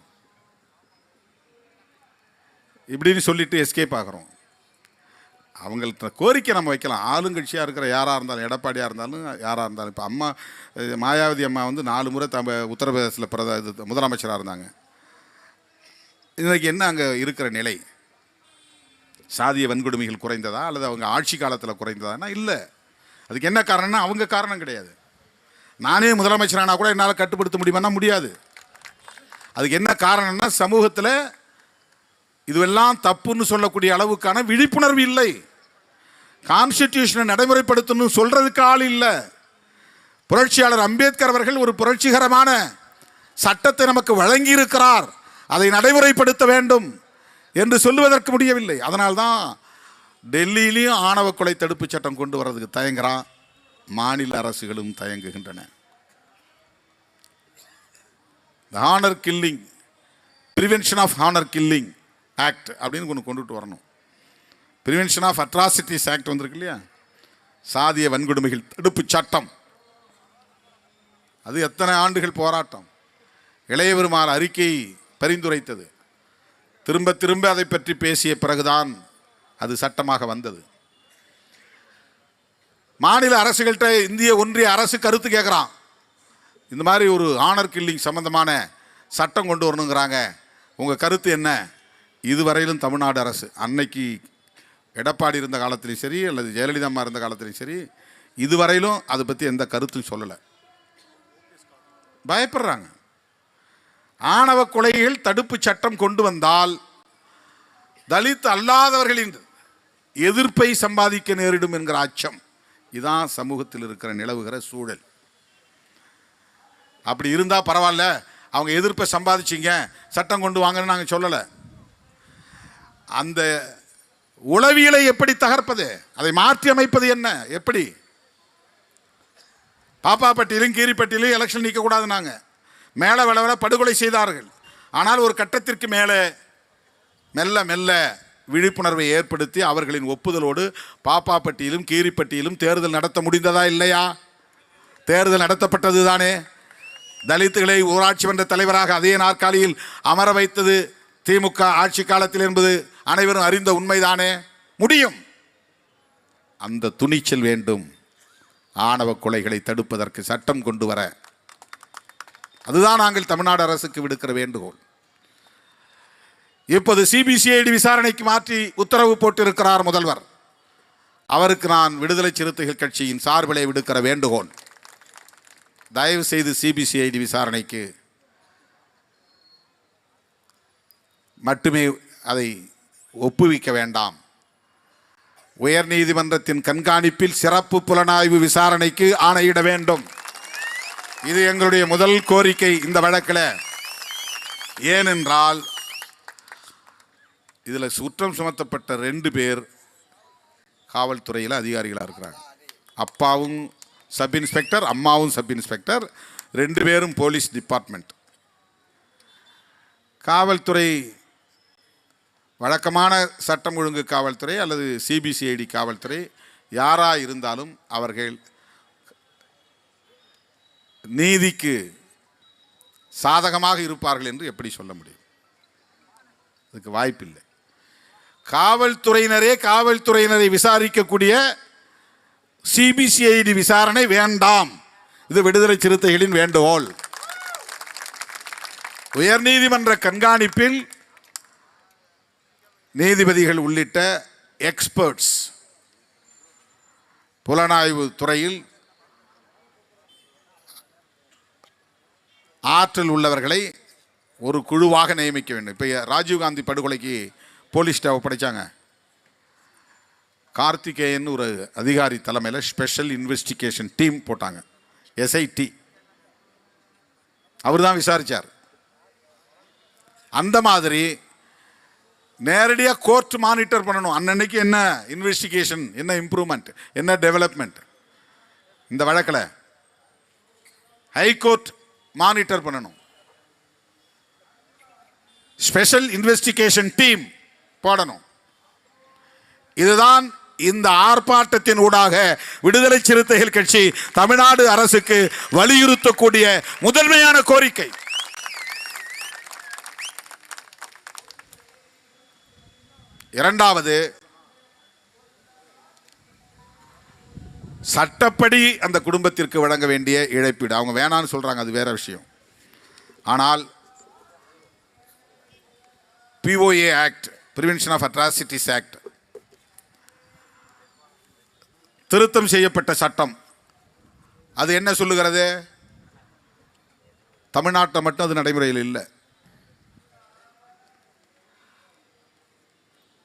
Speaker 1: இப்படின்னு சொல்லிட்டு எஸ்கேப் ஆகிறோம். அவங்கள்ட்ட கோரிக்கை நம்ம வைக்கலாம். ஆளுங்கட்சியாக இருக்கிற யாராக இருந்தாலும், எடப்பாடியாக இருந்தாலும், யாராக இருந்தாலும். இப்போ அம்மா மாயாவதி அம்மா 4 முறை உத்தரப்பிரதேசத்தில் முதலமைச்சராக இருந்தாங்க. இன்றைக்கு என்ன அங்கே இருக்கிற நிலை? சாதிய வன்கொடுமைகள் குறைந்ததா அல்லது அவங்க ஆட்சி காலத்தில் குறைந்ததானா? இல்லை. அதுக்கு என்ன காரணம்னா அவங்க காரணம் கிடையாது. நானே முதலமைச்சரானா கூட என்னால் கட்டுப்படுத்த முடியுமானா முடியாது. அதுக்கு என்ன காரணம்னா சமூகத்தில் இதுவெல்லாம் தப்புன்னு சொல்லக்கூடிய அளவுக்கான விழிப்புணர்வு இல்லை. கான்ஸ்டிடியூஷனை நடைமுறைப்படுத்தணும் சொல்றதுக்கு ஆள் இல்லை. புரட்சியாளர் அம்பேத்கர் அவர்கள் ஒரு புரட்சிகரமான சட்டத்தை நமக்கு வழங்கி இருக்கிறார், அதை நடைமுறைப்படுத்த வேண்டும் என்று சொல்லுவதற்கு முடியவில்லை. அதனால்தான் டெல்லியிலையும் ஆணவ கொலை தடுப்பு சட்டம் கொண்டு வர்றதுக்கு தயங்குறான், மாநில அரசுகளும் தயங்குகின்றன. Honour killing prevention of honour killing act அப்படின்னு ஒன்று கொண்டுட்டு வரணும். ப்ரிவென்ஷன் ஆஃப் அட்ராசிட்டிஸ் ஆக்ட் வந்திருக்கு இல்லையா, சாதிய வன்கொடுமைகள் தடுப்பு சட்டம். அது எத்தனை ஆண்டுகள் போராட்டம். இளையபெருமாள் அறிக்கை பரிந்துரைத்தது. திரும்ப திரும்ப அதை பற்றி பேசிய பிறகுதான் அது சட்டமாக வந்தது. மாநில அரசுகள்கிட்ட இந்திய ஒன்றிய அரசு கருத்து கேட்குறான். இந்த மாதிரி ஒரு ஆனர் கில்லிங் சம்பந்தமான சட்டம் கொண்டு வரணுங்கிறாங்க, உங்கள் கருத்து என்ன? இதுவரையிலும் தமிழ்நாடு அரசு, அன்னைக்கு எடப்பாடி இருந்த காலத்திலையும் சரி அல்லது ஜெயலலிதா அம்மா இருந்த காலத்திலையும் சரி, இதுவரையிலும் அதை பற்றி எந்த கருத்தும் சொல்லலை. பயப்படுறாங்க. ஆணவ கொலைகள் தடுப்பு சட்டம் கொண்டு வந்தால் தலித் அல்லாதவர்களின் எதிர்ப்பை சம்பாதிக்க நேரிடும் என்கிற அச்சம், இதுதான் சமூகத்தில் இருக்கிற நிலவுகிற சூழல். அப்படி இருந்தால் பரவாயில்ல, அவங்க எதிர்ப்பை சம்பாதிச்சிங்க, சட்டம் கொண்டு வாங்கன்னு நாங்கள் சொல்லலை. அந்த உளவியலை எப்படி தகர்ப்பது, அதை மாற்றி அமைப்பது என்ன, எப்படி? பாப்பாப்பட்டியிலும் கீரிப்பட்டியிலும் எலெக்ஷன் நிற்கக்கூடாது, நாங்கள் மேலே விளவல படுகொலை செய்தார்கள். ஆனால் ஒரு கட்டத்திற்கு மேலே மெல்ல மெல்ல விழிப்புணர்வை ஏற்படுத்தி அவர்களின் ஒப்புதலோடு பாப்பாப்பட்டியிலும் கீரிப்பட்டியிலும் தேர்தல் நடத்த முடிந்ததா இல்லையா? தேர்தல் நடத்தப்பட்டது தானே. தலித்துகளை ஊராட்சி மன்ற தலைவராக அதே நாற்காலியில் அமர வைத்தது திமுக ஆட்சி காலத்தில் என்பது அனைவரும் அறிந்த உண்மைதானே. முடியும். அந்த துணிச்சல் வேண்டும். ஆணவ கொலைகளை தடுப்பதற்கு சட்டம் கொண்டு வர, அதுதான் நாங்கள் தமிழ்நாடு அரசுக்கு விடுக்கிற வேண்டுகோள். இப்போது சிபிசிஐடி விசாரணைக்கு மாற்றி உத்தரவு போட்டிருக்கிறார் முதல்வர். அவருக்கு நான் விடுதலை சிறுத்தைகள் கட்சியின் சார்பிலே விடுக்கிற வேண்டுகோள், தயவு செய்து சிபிசிஐடி விசாரணைக்கு மட்டுமே அதை ஒப்புவிக்க வேண்டாம். உயர்நீதிமன்றத்தின் கண்காணிப்பில் சிறப்பு புலனாய்வு விசாரணைக்கு ஆணையிட வேண்டும். இது எங்களுடைய முதல் கோரிக்கை இந்த வழக்கில். ஏனென்றால் இதில் குற்றம் சுமத்தப்பட்ட 2 பேர் காவல்துறையில் அதிகாரிகளாக இருக்கிறாங்க. அப்பாவும் சப் இன்ஸ்பெக்டர், அம்மாவும் சப் இன்ஸ்பெக்டர், 2 பேரும் போலீஸ் டிபார்ட்மெண்ட். காவல்துறை வழக்கமான சட்டம் ஒழுங்கு காவல்துறை அல்லது சிபிசிஐடி காவல்துறை யாராக இருந்தாலும் அவர்கள் நீதிக்கு சாதகமாக இருப்பார்கள் என்று எப்படி சொல்ல முடியும்? அதுக்கு வாய்ப்பில்லை. காவல்துறையினரை விசாரிக்கக்கூடிய சிபிசிஐடி விசாரணை வேண்டாம். இது விடுதலை சிறுத்தைகளின் வேண்டுகோள். உயர்நீதிமன்ற கண்காணிப்பில் நீதிபதிகள் உள்ளிட்ட எக்ஸ்பர்ட்ஸ், புலனாய்வு துறையில் ஆற்றல் உள்ளவர்களை ஒரு குழுவாக நியமிக்க வேண்டும். இப்போ ராஜீவ்காந்தி படுகொலைக்கு போலீஸ் ஸ்டாஃப் ஒப்படைச்சாங்க. கார்த்திகேயன் ஒரு அதிகாரி தலைமையில் ஸ்பெஷல் இன்வெஸ்டிகேஷன் டீம் போட்டாங்க, எஸ்ஐடி. அவர் தான் விசாரித்தார். அந்த மாதிரி நேரடியாக கோர்ட் மானிட்டர் பண்ணணும். அன்னன்னைக்கு என்ன இன்வெஸ்டிகேஷன், என்ன இம்ப்ரூவ்மெண்ட், என்ன டெவலப்மெண்ட். இந்த வழக்கில் ஹைகோர்ட் மானிட்டர் பண்ணணும். ஸ்பெஷல் இன்வெஸ்டிகேஷன் டீம் போடணும். இதுதான் இந்த ஆர்ப்பாட்டத்தின் ஊடாக விடுதலை சிறுத்தைகள் கட்சி தமிழ்நாடு அரசுக்கு வலியுறுத்தக்கூடிய முதன்மையான கோரிக்கை. இரண்டாவது, சட்டப்படி அந்த குடும்பத்திற்கு வழங்க வேண்டிய இழப்பீடு. அவங்க வேணான்னு சொல்றாங்க, அது வேற விஷயம். ஆனால் POA act, prevention of atrocities act, திருத்தம் செய்யப்பட்ட சட்டம், அது என்ன சொல்லுகிறது? தமிழ்நாட்டில் மட்டும் அது நடைமுறையில் இல்லை.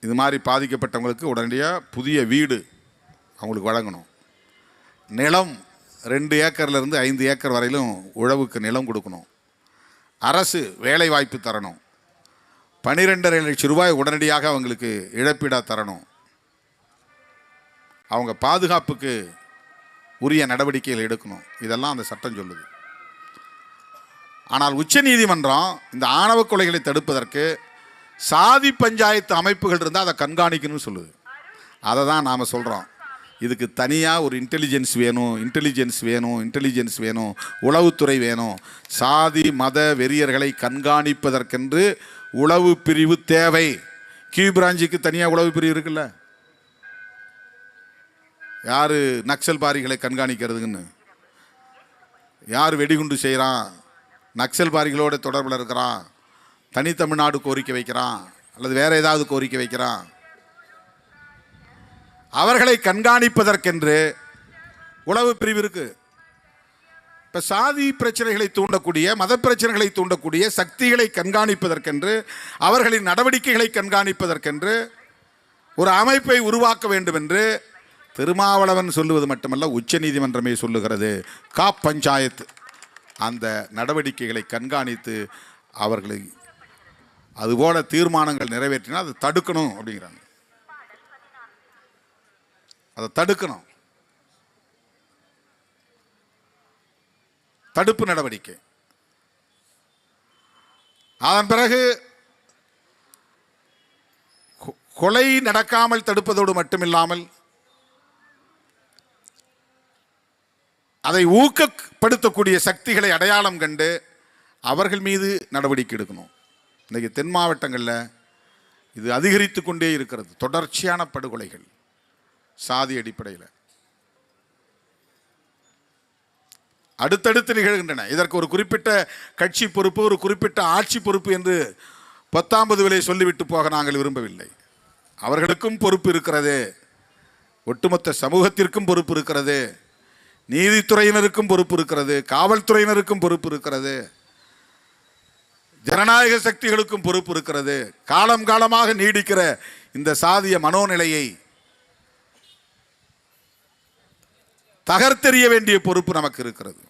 Speaker 1: இது மாதிரி பாதிக்கப்பட்டவங்களுக்கு உடனடியாக புதிய வீடு அவங்களுக்கு வழங்கணும். நிலம் 2 ஏக்கர்லேருந்து 5 ஏக்கர் வரையிலும் உழவுக்கு நிலம் கொடுக்கணும். அரசு வேலை வாய்ப்பு தரணும். 12.5 லட்சம் ரூபாய் உடனடியாக அவங்களுக்கு இழப்பீடாக தரணும். அவங்க பாதுகாப்புக்கு உரிய நடவடிக்கைகள் எடுக்கணும். இதெல்லாம் அந்த சட்டம் சொல்லுது. ஆனால் உச்சநீதிமன்றம் இந்த ஆணவ கொலைகளை தடுப்பதற்கு சாதி பஞ்சாயத்து அமைப்புகள் இருந்தால் அதை கண்காணிக்கணும்னு சொல்லுது. அதை தான் நாம் சொல்கிறோம். இதுக்கு தனியாக ஒரு இன்டெலிஜென்ஸ் வேணும், உளவுத்துறை வேணும். சாதி மத வெறியர்களை கண்காணிப்பதற்கென்று உளவு பிரிவு தேவை. கியூ பிரான்ச்சுக்கு தனியாக உளவு பிரிவு இருக்குல்ல. யார் நக்சல் பாரிகளை கண்காணிக்கிறதுன்னு, யார் வெடிகுண்டு செய்கிறான், நக்சல் பாரிகளோட தொடர்பில் இருக்கிறான், தனித்தமிழ்நாடு கோரிக்கை வைக்கிறான் அல்லது வேற ஏதாவது கோரிக்கை வைக்கிறான், அவர்களை கண்காணிப்பதற்கென்று உளவு பிரிவு இருக்கு. இப்போ சாதி பிரச்சனைகளை தூண்டக்கூடிய, மத பிரச்சனைகளை தூண்டக்கூடிய சக்திகளை கண்காணிப்பதற்கென்று, அவர்களின் நடவடிக்கைகளை கண்காணிப்பதற்கென்று ஒரு அமைப்பை உருவாக்க வேண்டும் என்று திருமாவளவன் சொல்லுவது மட்டுமல்ல, உச்சநீதிமன்றமே சொல்லுகிறது. காப் பஞ்சாயத்து அந்த நடவடிக்கைகளை கண்காணித்து அவர்களை அதுபோல தீர்மானங்கள் நிறைவேற்றினால் அதை தடுக்கணும் அப்படிங்கிறாங்க. அதை தடுக்கணும். தடுப்பு நடவடிக்கை. அதன் பிறகு கொலை நடக்காமல் தடுப்பதோடு மட்டுமில்லாமல் அதை ஊக்கப்படுத்தக்கூடிய சக்திகளை அடையாளம் கண்டு அவர்கள் மீது நடவடிக்கை எடுக்கணும். இன்றைக்கு தென் மாவட்டங்களில் இது அதிகரித்து கொண்டே இருக்கிறது. தொடர்ச்சியான படுகொலைகள் சாதி அடிப்படையில் அடுத்தடுத்து நிகழ்கின்றன. இதற்கு ஒரு குறிப்பிட்ட கட்சி பொறுப்பு, ஒரு குறிப்பிட்ட ஆட்சி பொறுப்பு என்று 10வது விலை சொல்லிவிட்டு போக நாங்கள் விரும்பவில்லை. அவர்களுக்கும் பொறுப்பு இருக்கிறது, ஒட்டுமொத்த சமூகத்திற்கும் பொறுப்பு இருக்கிறது, நீதித்துறையினருக்கும் பொறுப்பு இருக்கிறது, காவல்துறையினருக்கும் பொறுப்பு இருக்கிறது, ஜனநாயக சக்திகளுக்கும் பொறுப்பு இருக்கிறது. காலம் காலமாக நீடிக்கிற இந்த சாதிய மனோநிலையை தகர்த்தெறிய வேண்டிய பொறுப்பு நமக்கு இருக்கிறது.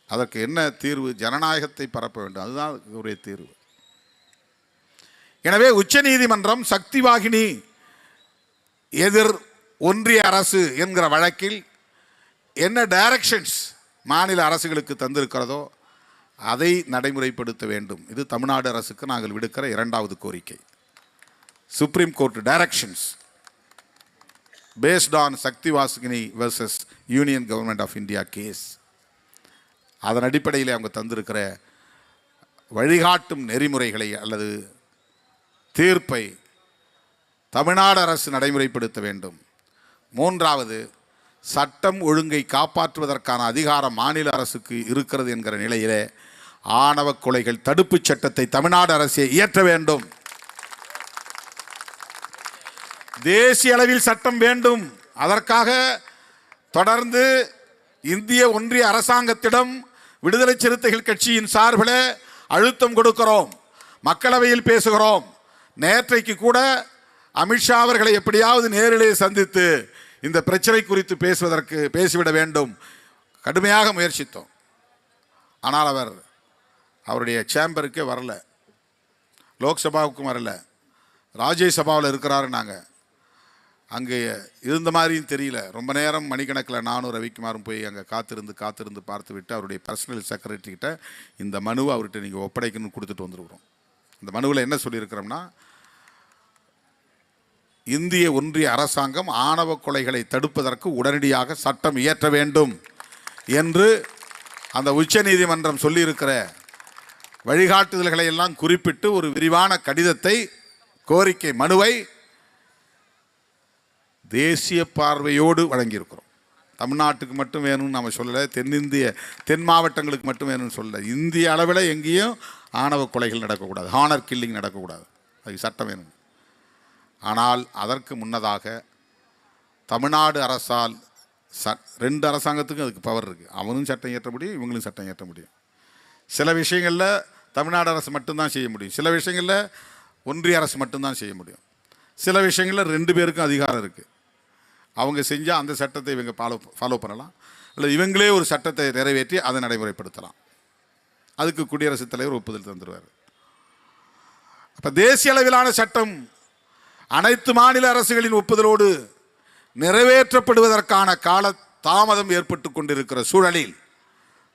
Speaker 1: அதற்கு என்ன தீர்வு? ஜனநாயகத்தை பரப்ப வேண்டும். அதுதான் ஒரே தீர்வு. எனவே உச்சநீதிமன்றம் சக்தி வாகினி எதிர் ஒன்றிய அரசு என்கிற வழக்கில் என்ன டைரக்ஷன்ஸ் மாநில அரசுகளுக்கு தந்திருக்கிறதோ அதை நடைமுறைப்படுத்த வேண்டும். இது தமிழ்நாடு அரசுக்கு நாங்கள் விடுக்கிற 2வது கோரிக்கை. Supreme court directions based on Shakti Vahini versus union government of India case. அதன் அடிப்படையில் அவங்க தந்திருக்கிற வழிகாட்டும் நெறிமுறைகளை அல்லது தீர்ப்பை தமிழ்நாடு அரசு நடைமுறைப்படுத்த வேண்டும். 3வது, சட்டம் ஒழுங்கை காப்பாற்றுவதற்கான அதிகாரம் மாநில அரசுக்கு இருக்கிறது என்கிற நிலையிலே ஆணவ கொலைகள் தடுப்பு சட்டத்தை தமிழ்நாடு அரசே இயற்ற வேண்டும். தேசிய அளவில் சட்டம் வேண்டும். அதற்காக தொடர்ந்து இந்திய ஒன்றிய அரசாங்கத்திடம் விடுதலை சிறுத்தைகள் கட்சியின் சார்பில் அழுத்தம் கொடுக்கிறோம், மக்களவையில் பேசுகிறோம். நேற்றைக்கு கூட அமித்ஷா அவர்களை எப்படியாவது நேரிலே சந்தித்து இந்த பிரச்சனை குறித்து பேசிவிட வேண்டும் கடுமையாக முயற்சித்தோம். ஆனால் அவருடைய சேம்பருக்கே வரல, லோக்சபாவுக்கும் வரல, ராஜ்யசபாவில் இருக்கிறாரு. நாங்கள் அங்கே இருந்த மாதிரியும் தெரியல. ரொம்ப நேரம் மணிக்கணக்கில் நானும் ரவிக்குமாரும் போய் அங்கே காத்திருந்து பார்த்து விட்டு அவருடைய பர்சனல் செக்ரட்டரிக்கிட்ட இந்த மனுவை அவர்கிட்ட நீங்கள் ஒப்படைக்கணும்னு கொடுத்துட்டு வந்துருக்குறோம். இந்த மனுவில் என்ன சொல்லியிருக்கிறோம்னா, இந்திய ஒன்றிய அரசாங்கம் ஆணவ கொலைகளை தடுப்பதற்கு உடனடியாக சட்டம் இயற்ற வேண்டும் என்று அந்த உச்சநீதிமன்றம் சொல்லியிருக்கிற வழிகாட்டுதல்களை எல்லாம் குறிப்பிட்டு ஒரு விரிவான கடிதத்தை, கோரிக்கை மனுவை தேசிய பார்வையோடு வழங்கியிருக்கிறோம். தமிழ்நாட்டுக்கு மட்டும் வேணும்னு நம்ம சொல்லலை, தென் மாவட்டங்களுக்கு மட்டும் வேணும்னு சொல்லலை. இந்திய அளவில் எங்கேயும் ஆணவ கொலைகள் நடக்கக்கூடாது, ஹானர் கில்லிங் நடக்கக்கூடாது, அதுக்கு சட்டம் வேணும். ஆனால் அதற்கு முன்னதாக தமிழ்நாடு அரசால் 2 அரசாங்கத்துக்கும் அதுக்கு பவர் இருக்குது. அவனும் சட்டம் இயற்ற முடியும், இவங்களும் சட்டம் இயற்ற முடியும். சில விஷயங்களில் தமிழ்நாடு அரசு மட்டும்தான் செய்ய முடியும், சில விஷயங்களில் ஒன்றிய அரசு மட்டும்தான் செய்ய முடியும், சில விஷயங்களில் 2 பேருக்கும் அதிகாரம் இருக்குது. அவங்க செஞ்சால் அந்த சட்டத்தை இவங்க ஃபாலோ பண்ணலாம், இல்லை இவங்களே ஒரு சட்டத்தை நிறைவேற்றி அதை நடைமுறைப்படுத்தலாம். அதுக்கு குடியரசுத் தலைவர் ஒப்புதல் தந்துடுவார். அப்போ தேசிய அளவிலான சட்டம் அனைத்து மாநில அரசுகளின் ஒப்புதலோடு நிறைவேற்றப்படுவதற்கான கால தாமதம் ஏற்பட்டு கொண்டிருக்கிற சூழலில்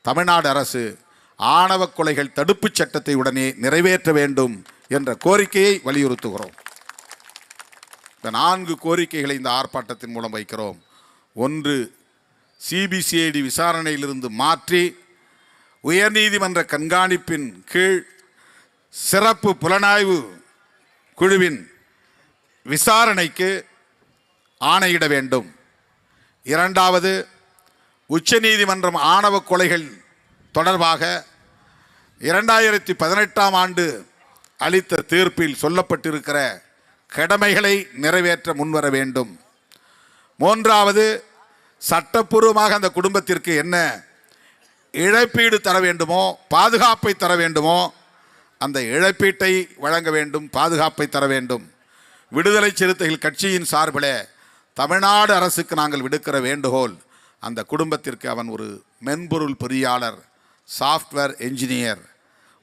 Speaker 1: தமிழ்நாடு அரசு ஆணவ கொலைகள் தடுப்புச் சட்டத்தை உடனே நிறைவேற்ற வேண்டும் என்ற கோரிக்கையை வலியுறுத்துகிறோம். இந்த 4 கோரிக்கைகளை இந்த ஆர்ப்பாட்டத்தின் மூலம் வைக்கிறோம். 1, சிபிசிஐடி விசாரணையிலிருந்து மாற்றி உயர்நீதிமன்ற கண்காணிப்பின் கீழ் சிறப்பு புலனாய்வு குழுவின் விசாரணைக்கு ஆணையிட வேண்டும். 2வது, உச்சநீதிமன்றம் ஆணவ கொலைகள் தொடர்பாக 2018ஆம் ஆண்டு அளித்த தீர்ப்பில் சொல்லப்பட்டிருக்கிற கடமைகளை நிறைவேற்ற முன்வர வேண்டும். 3வது, சட்டப்பூர்வமாக அந்த குடும்பத்திற்கு என்ன இழப்பீடு தர வேண்டுமோ, பாதுகாப்பை தர வேண்டுமோ, அந்த இழப்பீட்டை வழங்க வேண்டும், பாதுகாப்பை தர வேண்டும். விடுதலை சிறுத்தைகள் கட்சியின் சார்பில் தமிழ்நாடு அரசுக்கு நாங்கள் விடுக்கிற வேண்டுகோள், அந்த குடும்பத்திற்கு அவன் ஒரு மென்பொருள் பொறியாளர், சாஃப்ட்வேர் என்ஜினியர்,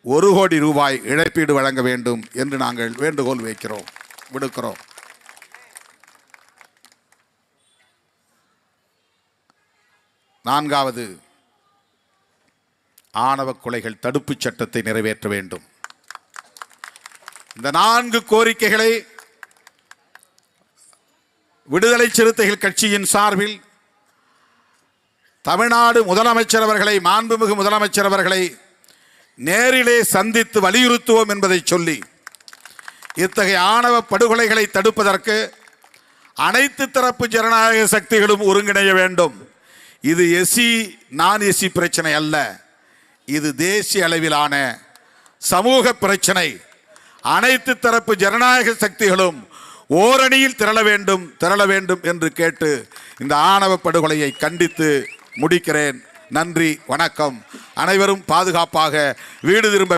Speaker 1: 1 கோடி ரூபாய் இழப்பீடு வழங்க வேண்டும் என்று நாங்கள் வேண்டுகோள் விடுக்கிறோம். 4வது, ஆணவ கொலைகள் தடுப்புச் சட்டத்தை நிறைவேற்ற வேண்டும். இந்த 4 கோரிக்கைகளை விடுதலை சிறுத்தைகள் கட்சியின் சார்பில் தமிழ்நாடு முதலமைச்சர் அவர்களை, மாண்புமிகு முதலமைச்சர் அவர்களை நேரிலே சந்தித்து வலியுறுத்துவோம் என்பதை சொல்லி, இத்தகைய ஆணவ படுகொலைகளை தடுப்பதற்கு அனைத்து தரப்பு ஜனநாயக சக்திகளும் ஒருங்கிணைய வேண்டும். இது எஸ்சி நான் எஸ்சி பிரச்சனை அல்ல, இது தேசிய அளவிலான சமூக பிரச்சனை. அனைத்து தரப்பு ஜனநாயக சக்திகளும் ஓரணியில் திரள வேண்டும் என்று கேட்டு இந்த ஆணவ படுகொலையை கண்டித்து முடிக்கிறேன். நன்றி, வணக்கம். அனைவரும் பாதுகாப்பாக வீடு திரும்ப